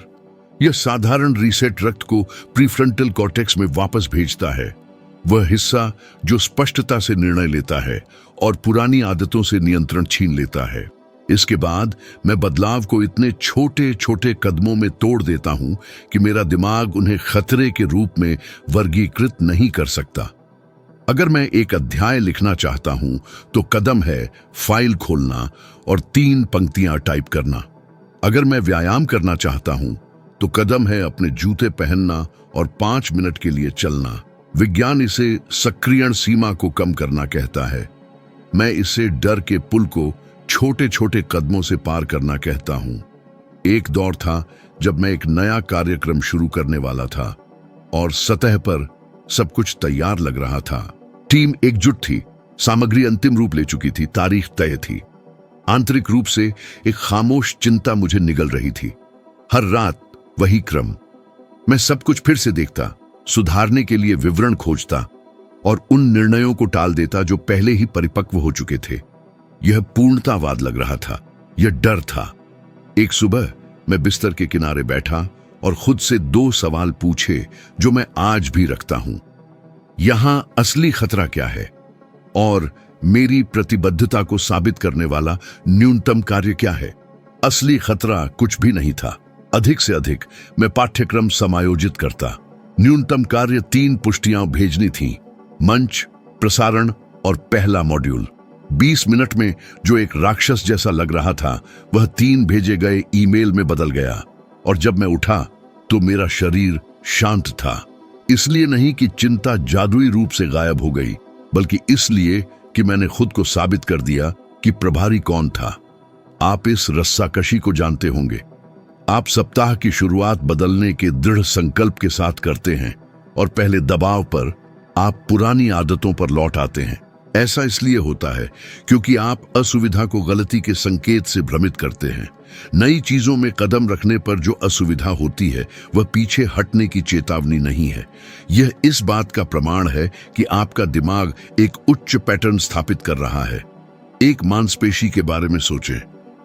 यह साधारण रीसेट रक्त को प्रीफ्रंटल कॉर्टेक्स में वापस भेजता है, वह हिस्सा जो स्पष्टता से निर्णय लेता है और पुरानी आदतों से नियंत्रण छीन लेता है। इसके बाद मैं बदलाव को इतने छोटे छोटे कदमों में तोड़ देता हूं कि मेरा दिमाग उन्हें खतरे के रूप में वर्गीकृत नहीं कर सकता। अगर मैं एक अध्याय लिखना चाहता हूं तो कदम है फाइल खोलना और 3 पंक्तियां टाइप करना। अगर मैं व्यायाम करना चाहता हूं तो कदम है अपने जूते पहनना और 5 मिनट के लिए चलना। विज्ञान इसे सक्रियण सीमा को कम करना कहता है। मैं इसे डर के पुल को छोटे छोटे कदमों से पार करना कहता हूं। एक दौर था जब मैं एक नया कार्यक्रम शुरू करने वाला था और सतह पर सब कुछ तैयार लग रहा था। टीम एकजुट थी, सामग्री अंतिम रूप ले चुकी थी, तारीख तय थी। आंतरिक रूप से एक खामोश चिंता मुझे निगल रही थी। हर रात वही क्रम। मैं सब कुछ फिर से देखता, सुधारने के लिए विवरण खोजता और उन निर्णयों को टाल देता जो पहले ही परिपक्व हो चुके थे। यह पूर्णतावाद लग रहा था, यह डर था। एक सुबह मैं बिस्तर के किनारे बैठा और खुद से 2 सवाल पूछे जो मैं आज भी रखता हूं। यहां असली खतरा क्या है और मेरी प्रतिबद्धता को साबित करने वाला न्यूनतम कार्य क्या है। असली खतरा कुछ भी नहीं था। अधिक से अधिक मैं पाठ्यक्रम समायोजित करता। न्यूनतम कार्य 3 पुष्टियां भेजनी थी, मंच, प्रसारण और पहला मॉड्यूल। 20 मिनट में जो एक राक्षस जैसा लग रहा था वह 3 भेजे गए ईमेल में बदल गया और जब मैं उठा तो मेरा शरीर शांत था। इसलिए नहीं कि चिंता जादुई रूप से गायब हो गई, बल्कि इसलिए कि मैंने खुद को साबित कर दिया कि प्रभारी कौन था। आप इस रस्साकशी को जानते होंगे। आप सप्ताह की शुरुआत बदलने के दृढ़ संकल्प के साथ करते हैं और पहले दबाव पर आप पुरानी आदतों पर लौट आते हैं। ऐसा इसलिए होता है क्योंकि आप असुविधा को गलती के संकेत से भ्रमित करते हैं। नई चीजों में कदम रखने पर जो असुविधा होती है वह पीछे हटने की चेतावनी नहीं है। यह इस बात का प्रमाण है कि आपका दिमाग एक उच्च पैटर्न स्थापित कर रहा है। एक मांसपेशी के बारे में सोचें।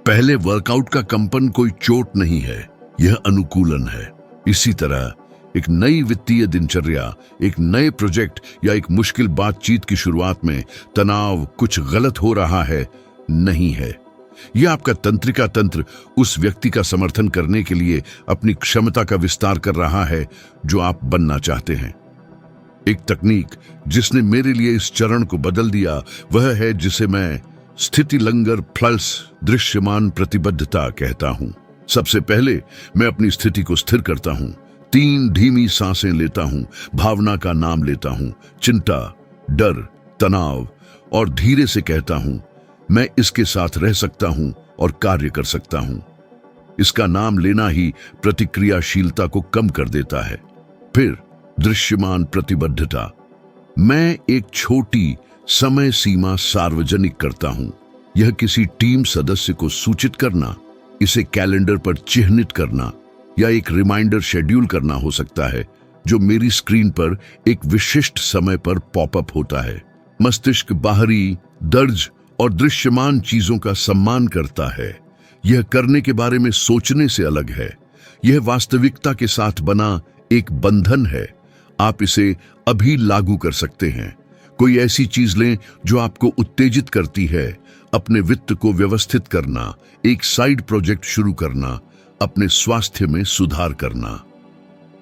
पहले वर्कआउट का कंपन कोई चोट नहीं है, यह अनुकूलन है। इसी तरह एक नई वित्तीय दिनचर्या, एक नए प्रोजेक्ट या एक मुश्किल बातचीत की शुरुआत में तनाव कुछ गलत हो रहा है नहीं है। यह आपका तंत्रिका तंत्र उस व्यक्ति का समर्थन करने के लिए अपनी क्षमता का विस्तार कर रहा है जो आप बनना चाहते हैं। एक तकनीक जिसने मेरे लिए इस चरण को बदल दिया वह है जिसे मैं स्थिति लंगर प्लस दृश्यमान प्रतिबद्धता कहता हूं। सबसे पहले मैं अपनी स्थिति को स्थिर करता हूं। 3 धीमी सांसें लेता हूं, भावना का नाम लेता हूं, चिंता, डर, तनाव, और धीरे से कहता हूं मैं इसके साथ रह सकता हूं और कार्य कर सकता हूं। इसका नाम लेना ही प्रतिक्रियाशीलता को कम कर देता है। फिर दृश्यमान प्रतिबद्धता। मैं एक छोटी समय सीमा सार्वजनिक करता हूं। यह किसी टीम सदस्य को सूचित करना, इसे कैलेंडर पर चिह्नित करना या एक रिमाइंडर शेड्यूल करना हो सकता है जो मेरी स्क्रीन पर एक विशिष्ट समय पर पॉपअप होता है। मस्तिष्क बाहरी, दर्ज और दृश्यमान चीजों का सम्मान करता है। यह करने के बारे में सोचने से अलग है। यह वास्तविकता के साथ बना एक बंधन है। आप इसे अभी लागू कर सकते हैं। कोई ऐसी चीज लें जो आपको उत्तेजित करती है। अपने वित्त को व्यवस्थित करना, एक साइड प्रोजेक्ट शुरू करना, अपने स्वास्थ्य में सुधार करना।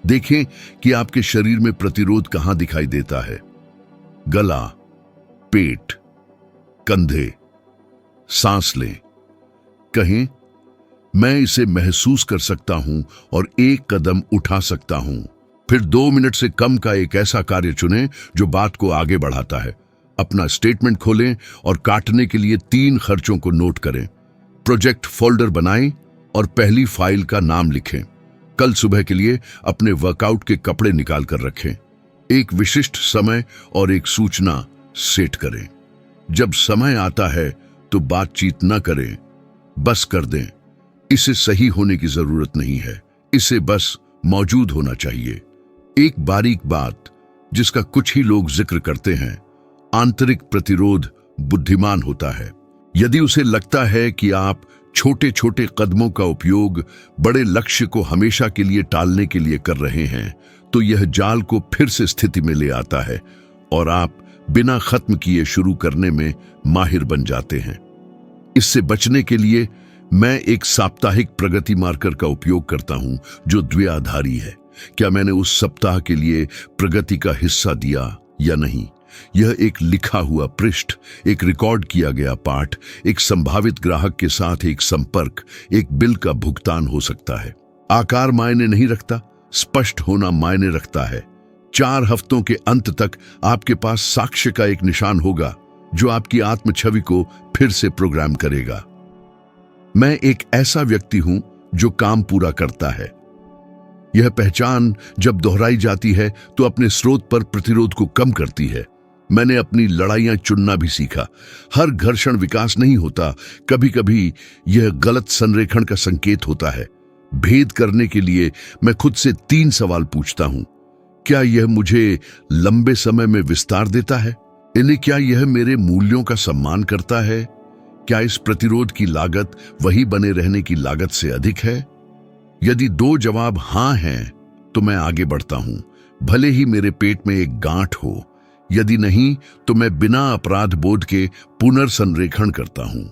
देखें कि आपके शरीर में प्रतिरोध कहां दिखाई देता है। गला, पेट, कंधे। सांस लें। कहें मैं इसे महसूस कर सकता हूं और एक कदम उठा सकता हूं। फिर 2 मिनट से कम का एक ऐसा कार्य चुनें जो बात को आगे बढ़ाता है। अपना स्टेटमेंट खोलें और काटने के लिए 3 खर्चों को नोट करें। प्रोजेक्ट फोल्डर बनाएं और पहली फाइल का नाम लिखें। कल सुबह के लिए अपने वर्कआउट के कपड़े निकाल कर रखें। एक विशिष्ट समय और एक सूचना सेट करें। जब समय आता है तो बातचीत न करें, बस कर दें। इसे सही होने की जरूरत नहीं है, इसे बस मौजूद होना चाहिए। एक बारीक बात जिसका कुछ ही लोग जिक्र करते हैं, आंतरिक प्रतिरोध बुद्धिमान होता है। यदि उसे लगता है कि आप छोटे छोटे कदमों का उपयोग बड़े लक्ष्य को हमेशा के लिए टालने के लिए कर रहे हैं, तो यह जाल को फिर से स्थिति में ले आता है और आप बिना खत्म किए शुरू करने में माहिर बन जाते हैं। इससे बचने के लिए मैं एक साप्ताहिक प्रगति मार्कर का उपयोग करता हूं जो द्विआधारी है। क्या मैंने उस सप्ताह के लिए प्रगति का हिस्सा दिया या नहीं? यह एक लिखा हुआ पृष्ठ, एक रिकॉर्ड किया गया पाठ, एक संभावित ग्राहक के साथ एक संपर्क, एक बिल का भुगतान हो सकता है। आकार मायने नहीं रखता, स्पष्ट होना मायने रखता है। 4 हफ्तों के अंत तक आपके पास साक्ष्य का एक निशान होगा जो आपकी आत्म छवि को फिर से प्रोग्राम करेगा। मैं एक ऐसा व्यक्ति हूं जो काम पूरा करता है। यह पहचान जब दोहराई जाती है तो अपने स्रोत पर प्रतिरोध को कम करती है। मैंने अपनी लड़ाइयां चुनना भी सीखा। हर घर्षण विकास नहीं होता, कभी कभी यह गलत संरेखण का संकेत होता है। भेद करने के लिए मैं खुद से 3 सवाल पूछता हूं। क्या यह मुझे लंबे समय में विस्तार देता है? क्या यह मेरे मूल्यों का सम्मान करता है? क्या इस प्रतिरोध की लागत वही बने रहने की लागत से अधिक है? यदि 2 जवाब हां हैं तो मैं आगे बढ़ता हूं, भले ही मेरे पेट में एक गांठ हो। यदि नहीं तो मैं बिना अपराध बोध के पुनर्संरेखण करता हूं।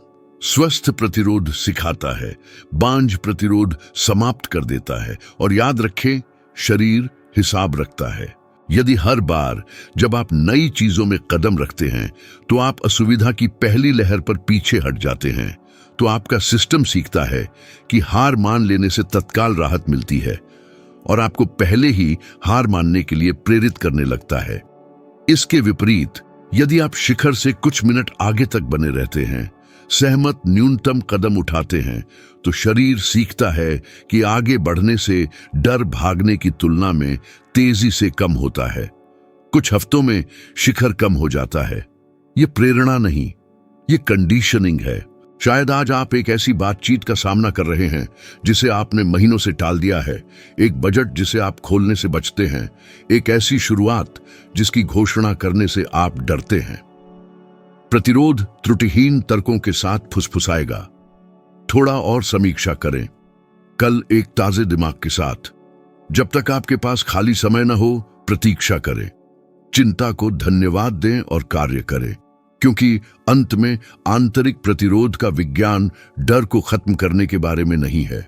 स्वस्थ प्रतिरोध सिखाता है, बांझ प्रतिरोध समाप्त कर देता है। और याद रखें, शरीर हिसाब रखता है। यदि हर बार जब आप नई चीजों में कदम रखते हैं तो आप असुविधा की पहली लहर पर पीछे हट जाते हैं, तो आपका सिस्टम सीखता है कि हार मान लेने से तत्काल राहत मिलती है और आपको पहले ही हार मानने के लिए प्रेरित करने लगता है। इसके विपरीत, यदि आप शिखर से कुछ मिनट आगे तक बने रहते हैं, सहमत न्यूनतम कदम उठाते हैं, तो शरीर सीखता है कि आगे बढ़ने से डर भागने की तुलना में तेजी से कम होता है। कुछ हफ्तों में शिखर कम हो जाता है। ये प्रेरणा नहीं, ये कंडीशनिंग है। शायद आज आप एक ऐसी बातचीत का सामना कर रहे हैं जिसे आपने महीनों से टाल दिया है, एक बजट जिसे आप खोलने से बचते हैं, एक ऐसी शुरुआत जिसकी घोषणा करने से आप डरते हैं। प्रतिरोध त्रुटिहीन तर्कों के साथ फुसफुसाएगा। थोड़ा और समीक्षा करें, कल एक ताजे दिमाग के साथ। जब तक आपके पास खाली समय न हो, प्रतीक्षा करें, चिंता को धन्यवाद दें और कार्य करें, क्योंकि अंत में आंतरिक प्रतिरोध का विज्ञान डर को खत्म करने के बारे में नहीं है।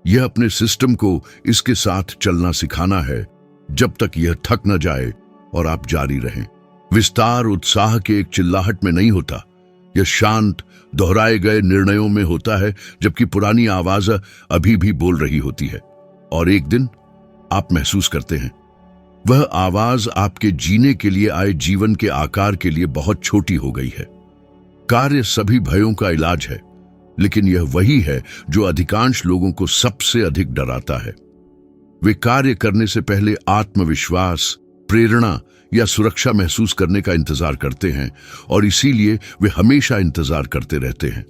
यह अपने सिस्टम को इसके साथ चलना सिखाना है जब तक यह थक न जाए और आप जारी रहें। विस्तार उत्साह के एक चिल्लाहट में नहीं होता, यह शांत दोहराए गए निर्णयों में होता है, जबकि पुरानी आवाज अभी भी बोल रही होती है। और एक दिन आप महसूस करते हैं वह आवाज आपके जीने के लिए आए जीवन के आकार के लिए बहुत छोटी हो गई है। कार्य सभी भयों का इलाज है, लेकिन यह वही है जो अधिकांश लोगों को सबसे अधिक डराता है। वे कार्य करने से पहले आत्मविश्वास, प्रेरणा या सुरक्षा महसूस करने का इंतजार करते हैं, और इसीलिए वे हमेशा इंतजार करते रहते हैं।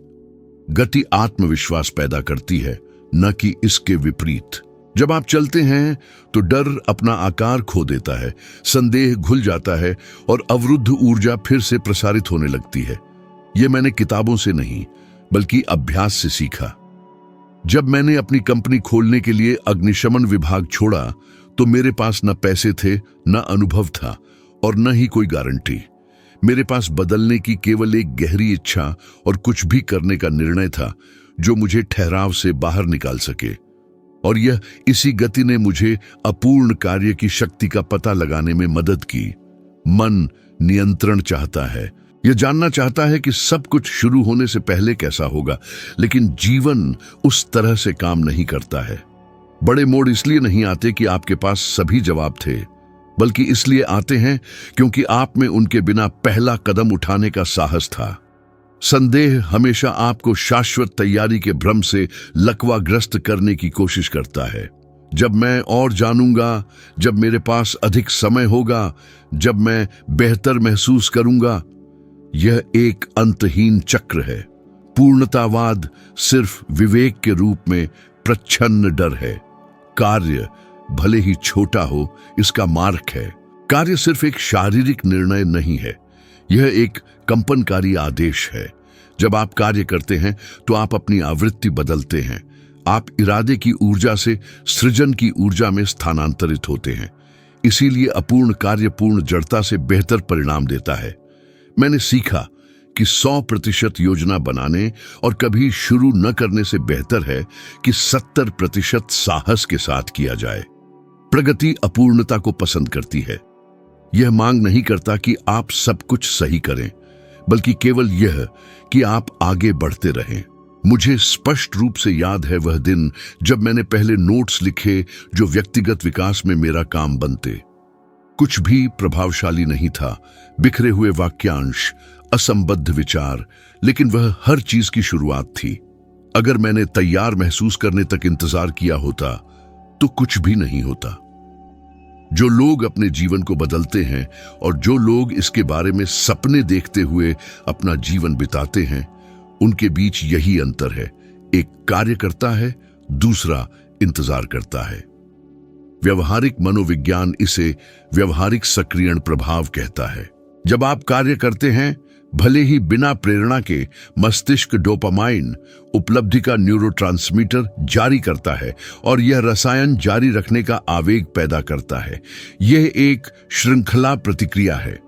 गति आत्मविश्वास पैदा करती है, न कि इसके विपरीत। जब आप चलते हैं तो डर अपना आकार खो देता है, संदेह घुल जाता है और अवरुद्ध ऊर्जा फिर से प्रसारित होने लगती है। यह मैंने किताबों से नहीं बल्कि अभ्यास से सीखा। जब मैंने अपनी कंपनी खोलने के लिए अग्निशमन विभाग छोड़ा तो मेरे पास न पैसे थे, न अनुभव था और न ही कोई गारंटी। मेरे पास बदलने की केवल एक गहरी इच्छा और कुछ भी करने का निर्णय था जो मुझे ठहराव से बाहर निकाल सके। और यह इसी गति ने मुझे अपूर्ण कार्य की शक्ति का पता लगाने में मदद की। मन नियंत्रण चाहता है, यह जानना चाहता है कि सब कुछ शुरू होने से पहले कैसा होगा, लेकिन जीवन उस तरह से काम नहीं करता है। बड़े मोड़ इसलिए नहीं आते कि आपके पास सभी जवाब थे, बल्कि इसलिए आते हैं क्योंकि आप में उनके बिना पहला कदम उठाने का साहस था। संदेह हमेशा आपको शाश्वत तैयारी के भ्रम से लकवाग्रस्त करने की कोशिश करता है। जब मैं और जानूंगा, जब मेरे पास अधिक समय होगा, जब मैं बेहतर महसूस करूंगा। यह एक अंतहीन चक्र है। पूर्णतावाद सिर्फ विवेक के रूप में प्रच्छन्न डर है। कार्य भले ही छोटा हो, इसका मार्ग है। कार्य सिर्फ एक शारीरिक निर्णय नहीं है, यह एक कंपनकारी आदेश है। जब आप कार्य करते हैं तो आप अपनी आवृत्ति बदलते हैं। आप इरादे की ऊर्जा से सृजन की ऊर्जा में स्थानांतरित होते हैं। इसीलिए अपूर्ण कार्य पूर्ण जड़ता से बेहतर परिणाम देता है। मैंने सीखा कि 100% योजना बनाने और कभी शुरू न करने से बेहतर है कि 70% साहस के साथ किया जाए। प्रगति अपूर्णता को पसंद करती है। यह मांग नहीं करता कि आप सब कुछ सही करें, बल्कि केवल यह कि आप आगे बढ़ते रहें। मुझे स्पष्ट रूप से याद है वह दिन जब मैंने पहले नोट्स लिखे जो व्यक्तिगत विकास में मेरा काम बनते। कुछ भी प्रभावशाली नहीं था, बिखरे हुए वाक्यांश, असंबद्ध विचार, लेकिन वह हर चीज की शुरुआत थी। अगर मैंने तैयार महसूस करने तक इंतजार किया होता तो कुछ भी नहीं होता। जो लोग अपने जीवन को बदलते हैं और जो लोग इसके बारे में सपने देखते हुए अपना जीवन बिताते हैं, उनके बीच यही अंतर है। एक कार्य करता है, दूसरा इंतजार करता है। व्यवहारिक मनोविज्ञान इसे व्यवहारिक सक्रियण प्रभाव कहता है। जब आप कार्य करते हैं, भले ही बिना प्रेरणा के, मस्तिष्क डोपामाइन, उपलब्धि का न्यूरोट्रांसमीटर जारी करता है और यह रसायन जारी रखने का आवेग पैदा करता है। यह एक श्रृंखला प्रतिक्रिया है।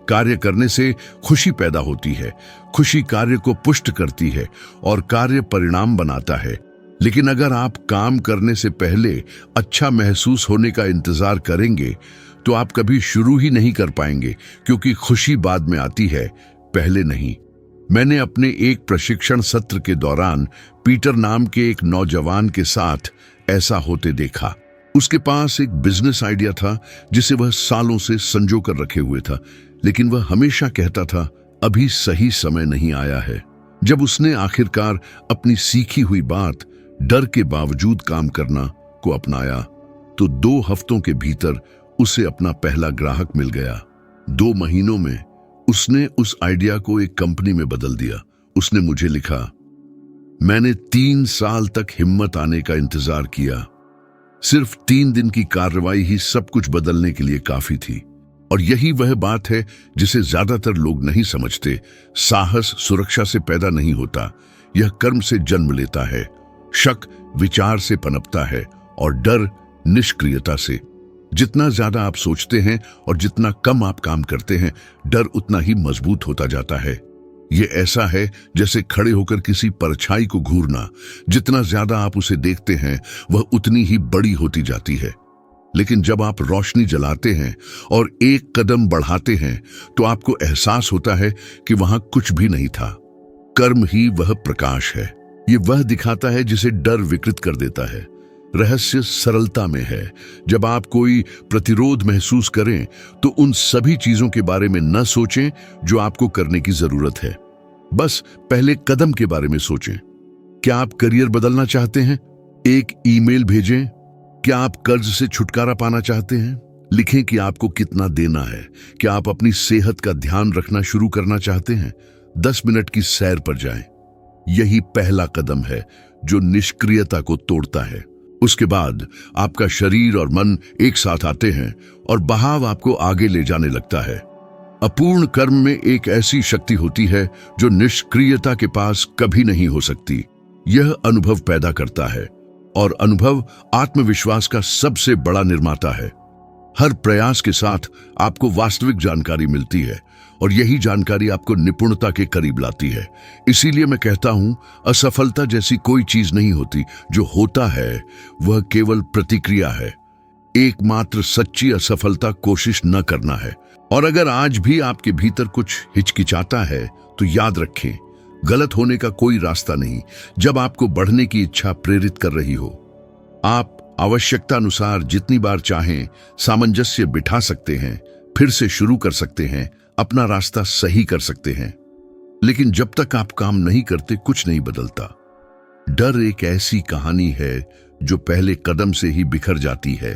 कार्य करने से खुशी पैदा होती है, खुशी कार्य को पुष्ट करती है और कार्य परिणाम बनाता है। लेकिन अगर आप काम करने से पहले अच्छा महसूस होने का इंतजार करेंगे तो आप कभी शुरू ही नहीं कर पाएंगे, क्योंकि खुशी बाद में आती है, पहले नहीं। मैंने अपने एक प्रशिक्षण सत्र के दौरान पीटर नाम के एक नौजवान के साथ ऐसा होते देखा। उसके पास एक बिजनेस आइडिया था जिसे वह सालों से संजो कर रखे हुए था, लेकिन वह हमेशा कहता था अभी सही समय नहीं आया है। जब उसने आखिरकार अपनी सीखी हुई बात, डर के बावजूद काम करना को अपनाया, तो 2 हफ्तों के भीतर उसे अपना पहला ग्राहक मिल गया। 2 महीनों में उसने उस आइडिया को एक कंपनी में बदल दिया। उसने मुझे लिखा, मैंने 3 साल तक हिम्मत आने का इंतजार किया। सिर्फ 3 दिन की कार्रवाई ही सब कुछ बदलने के लिए काफी थी। और यही वह बात है जिसे ज्यादातर लोग नहीं समझते। साहस सुरक्षा से पैदा नहीं होता, यह कर्म से जन्म लेता है। शक विचार से पनपता है और डर निष्क्रियता से। जितना ज्यादा आप सोचते हैं और जितना कम आप काम करते हैं, डर उतना ही मजबूत होता जाता है। यह ऐसा है जैसे खड़े होकर किसी परछाई को घूरना। जितना ज्यादा आप उसे देखते हैं, वह उतनी ही बड़ी होती जाती है। लेकिन जब आप रोशनी जलाते हैं और एक कदम बढ़ाते हैं, तो आपको एहसास होता है कि वहां कुछ भी नहीं था। कर्म ही वह प्रकाश है। ये वह दिखाता है जिसे डर विकृत कर देता है। रहस्य सरलता में है। जब आप कोई प्रतिरोध महसूस करें, तो उन सभी चीजों के बारे में न सोचें जो आपको करने की जरूरत है। बस पहले कदम के बारे में सोचें। क्या आप करियर बदलना चाहते हैं? एक ईमेल भेजें। क्या आप कर्ज से छुटकारा पाना चाहते हैं? लिखें कि आपको कितना देना है। क्या आप अपनी सेहत का ध्यान रखना शुरू करना चाहते हैं? 10 मिनट की सैर पर जाएं। यही पहला कदम है जो निष्क्रियता को तोड़ता है। उसके बाद आपका शरीर और मन एक साथ आते हैं और बहाव आपको आगे ले जाने लगता है। अपूर्ण कर्म में एक ऐसी शक्ति होती है जो निष्क्रियता के पास कभी नहीं हो सकती। यह अनुभव पैदा करता है, और अनुभव आत्मविश्वास का सबसे बड़ा निर्माता है। हर प्रयास के साथ आपको वास्तविक जानकारी मिलती है, और यही जानकारी आपको निपुणता के करीब लाती है। इसीलिए मैं कहता हूं, असफलता जैसी कोई चीज नहीं होती। जो होता है वह केवल प्रतिक्रिया है। एकमात्र सच्ची असफलता कोशिश न करना है। और अगर आज भी आपके भीतर कुछ हिचकिचाता है, तो याद रखें, गलत होने का कोई रास्ता नहीं। जब आपको बढ़ने की इच्छा प्रेरित कर रही हो, आप आवश्यकता अनुसार जितनी बार चाहें सामंजस्य बिठा सकते हैं, फिर से शुरू कर सकते हैं, अपना रास्ता सही कर सकते हैं। लेकिन जब तक आप काम नहीं करते, कुछ नहीं बदलता। डर एक ऐसी कहानी है जो पहले कदम से ही बिखर जाती है।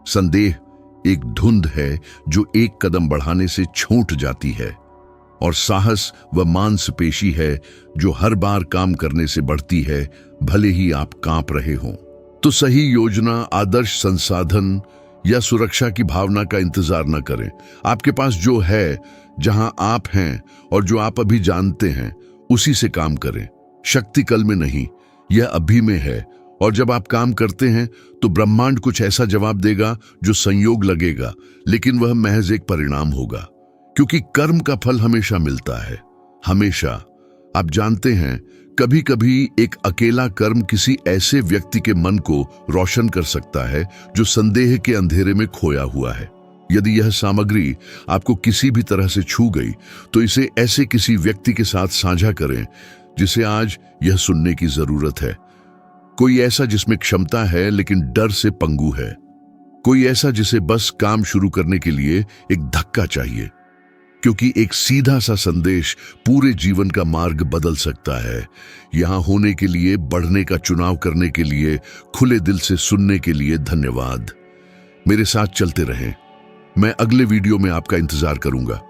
संदेह एक धुंध है जो एक कदम बढ़ाने से छूट जाती है। और साहस वह मांसपेशी है जो हर बार काम करने से बढ़ती है, भले ही आप कांप रहे हों। तो सही योजना, आदर्श संसाधन या सुरक्षा की भावना का इंतजार न करें। आपके पास जो है, जहां आप हैं और जो आप अभी जानते हैं, उसी से काम करें। शक्ति कल में नहीं, यह अभी में है। और जब आप काम करते हैं, तो ब्रह्मांड कुछ ऐसा जवाब देगा जो संयोग लगेगा, लेकिन वह महज एक परिणाम होगा। क्योंकि कर्म का फल हमेशा मिलता है, हमेशा। आप जानते हैं, कभी कभी एक अकेला कर्म किसी ऐसे व्यक्ति के मन को रोशन कर सकता है जो संदेह के अंधेरे में खोया हुआ है। यदि यह सामग्री आपको किसी भी तरह से छू गई, तो इसे ऐसे किसी व्यक्ति के साथ साझा करें जिसे आज यह सुनने की जरूरत है। कोई ऐसा जिसमें क्षमता है लेकिन डर से पंगु है। कोई ऐसा जिसे बस काम शुरू करने के लिए एक धक्का चाहिए। क्योंकि एक सीधा सा संदेश पूरे जीवन का मार्ग बदल सकता है। यहां होने के लिए, बढ़ने का चुनाव करने के लिए, खुले दिल से सुनने के लिए धन्यवाद। मेरे साथ चलते रहें। मैं अगले वीडियो में आपका इंतजार करूंगा।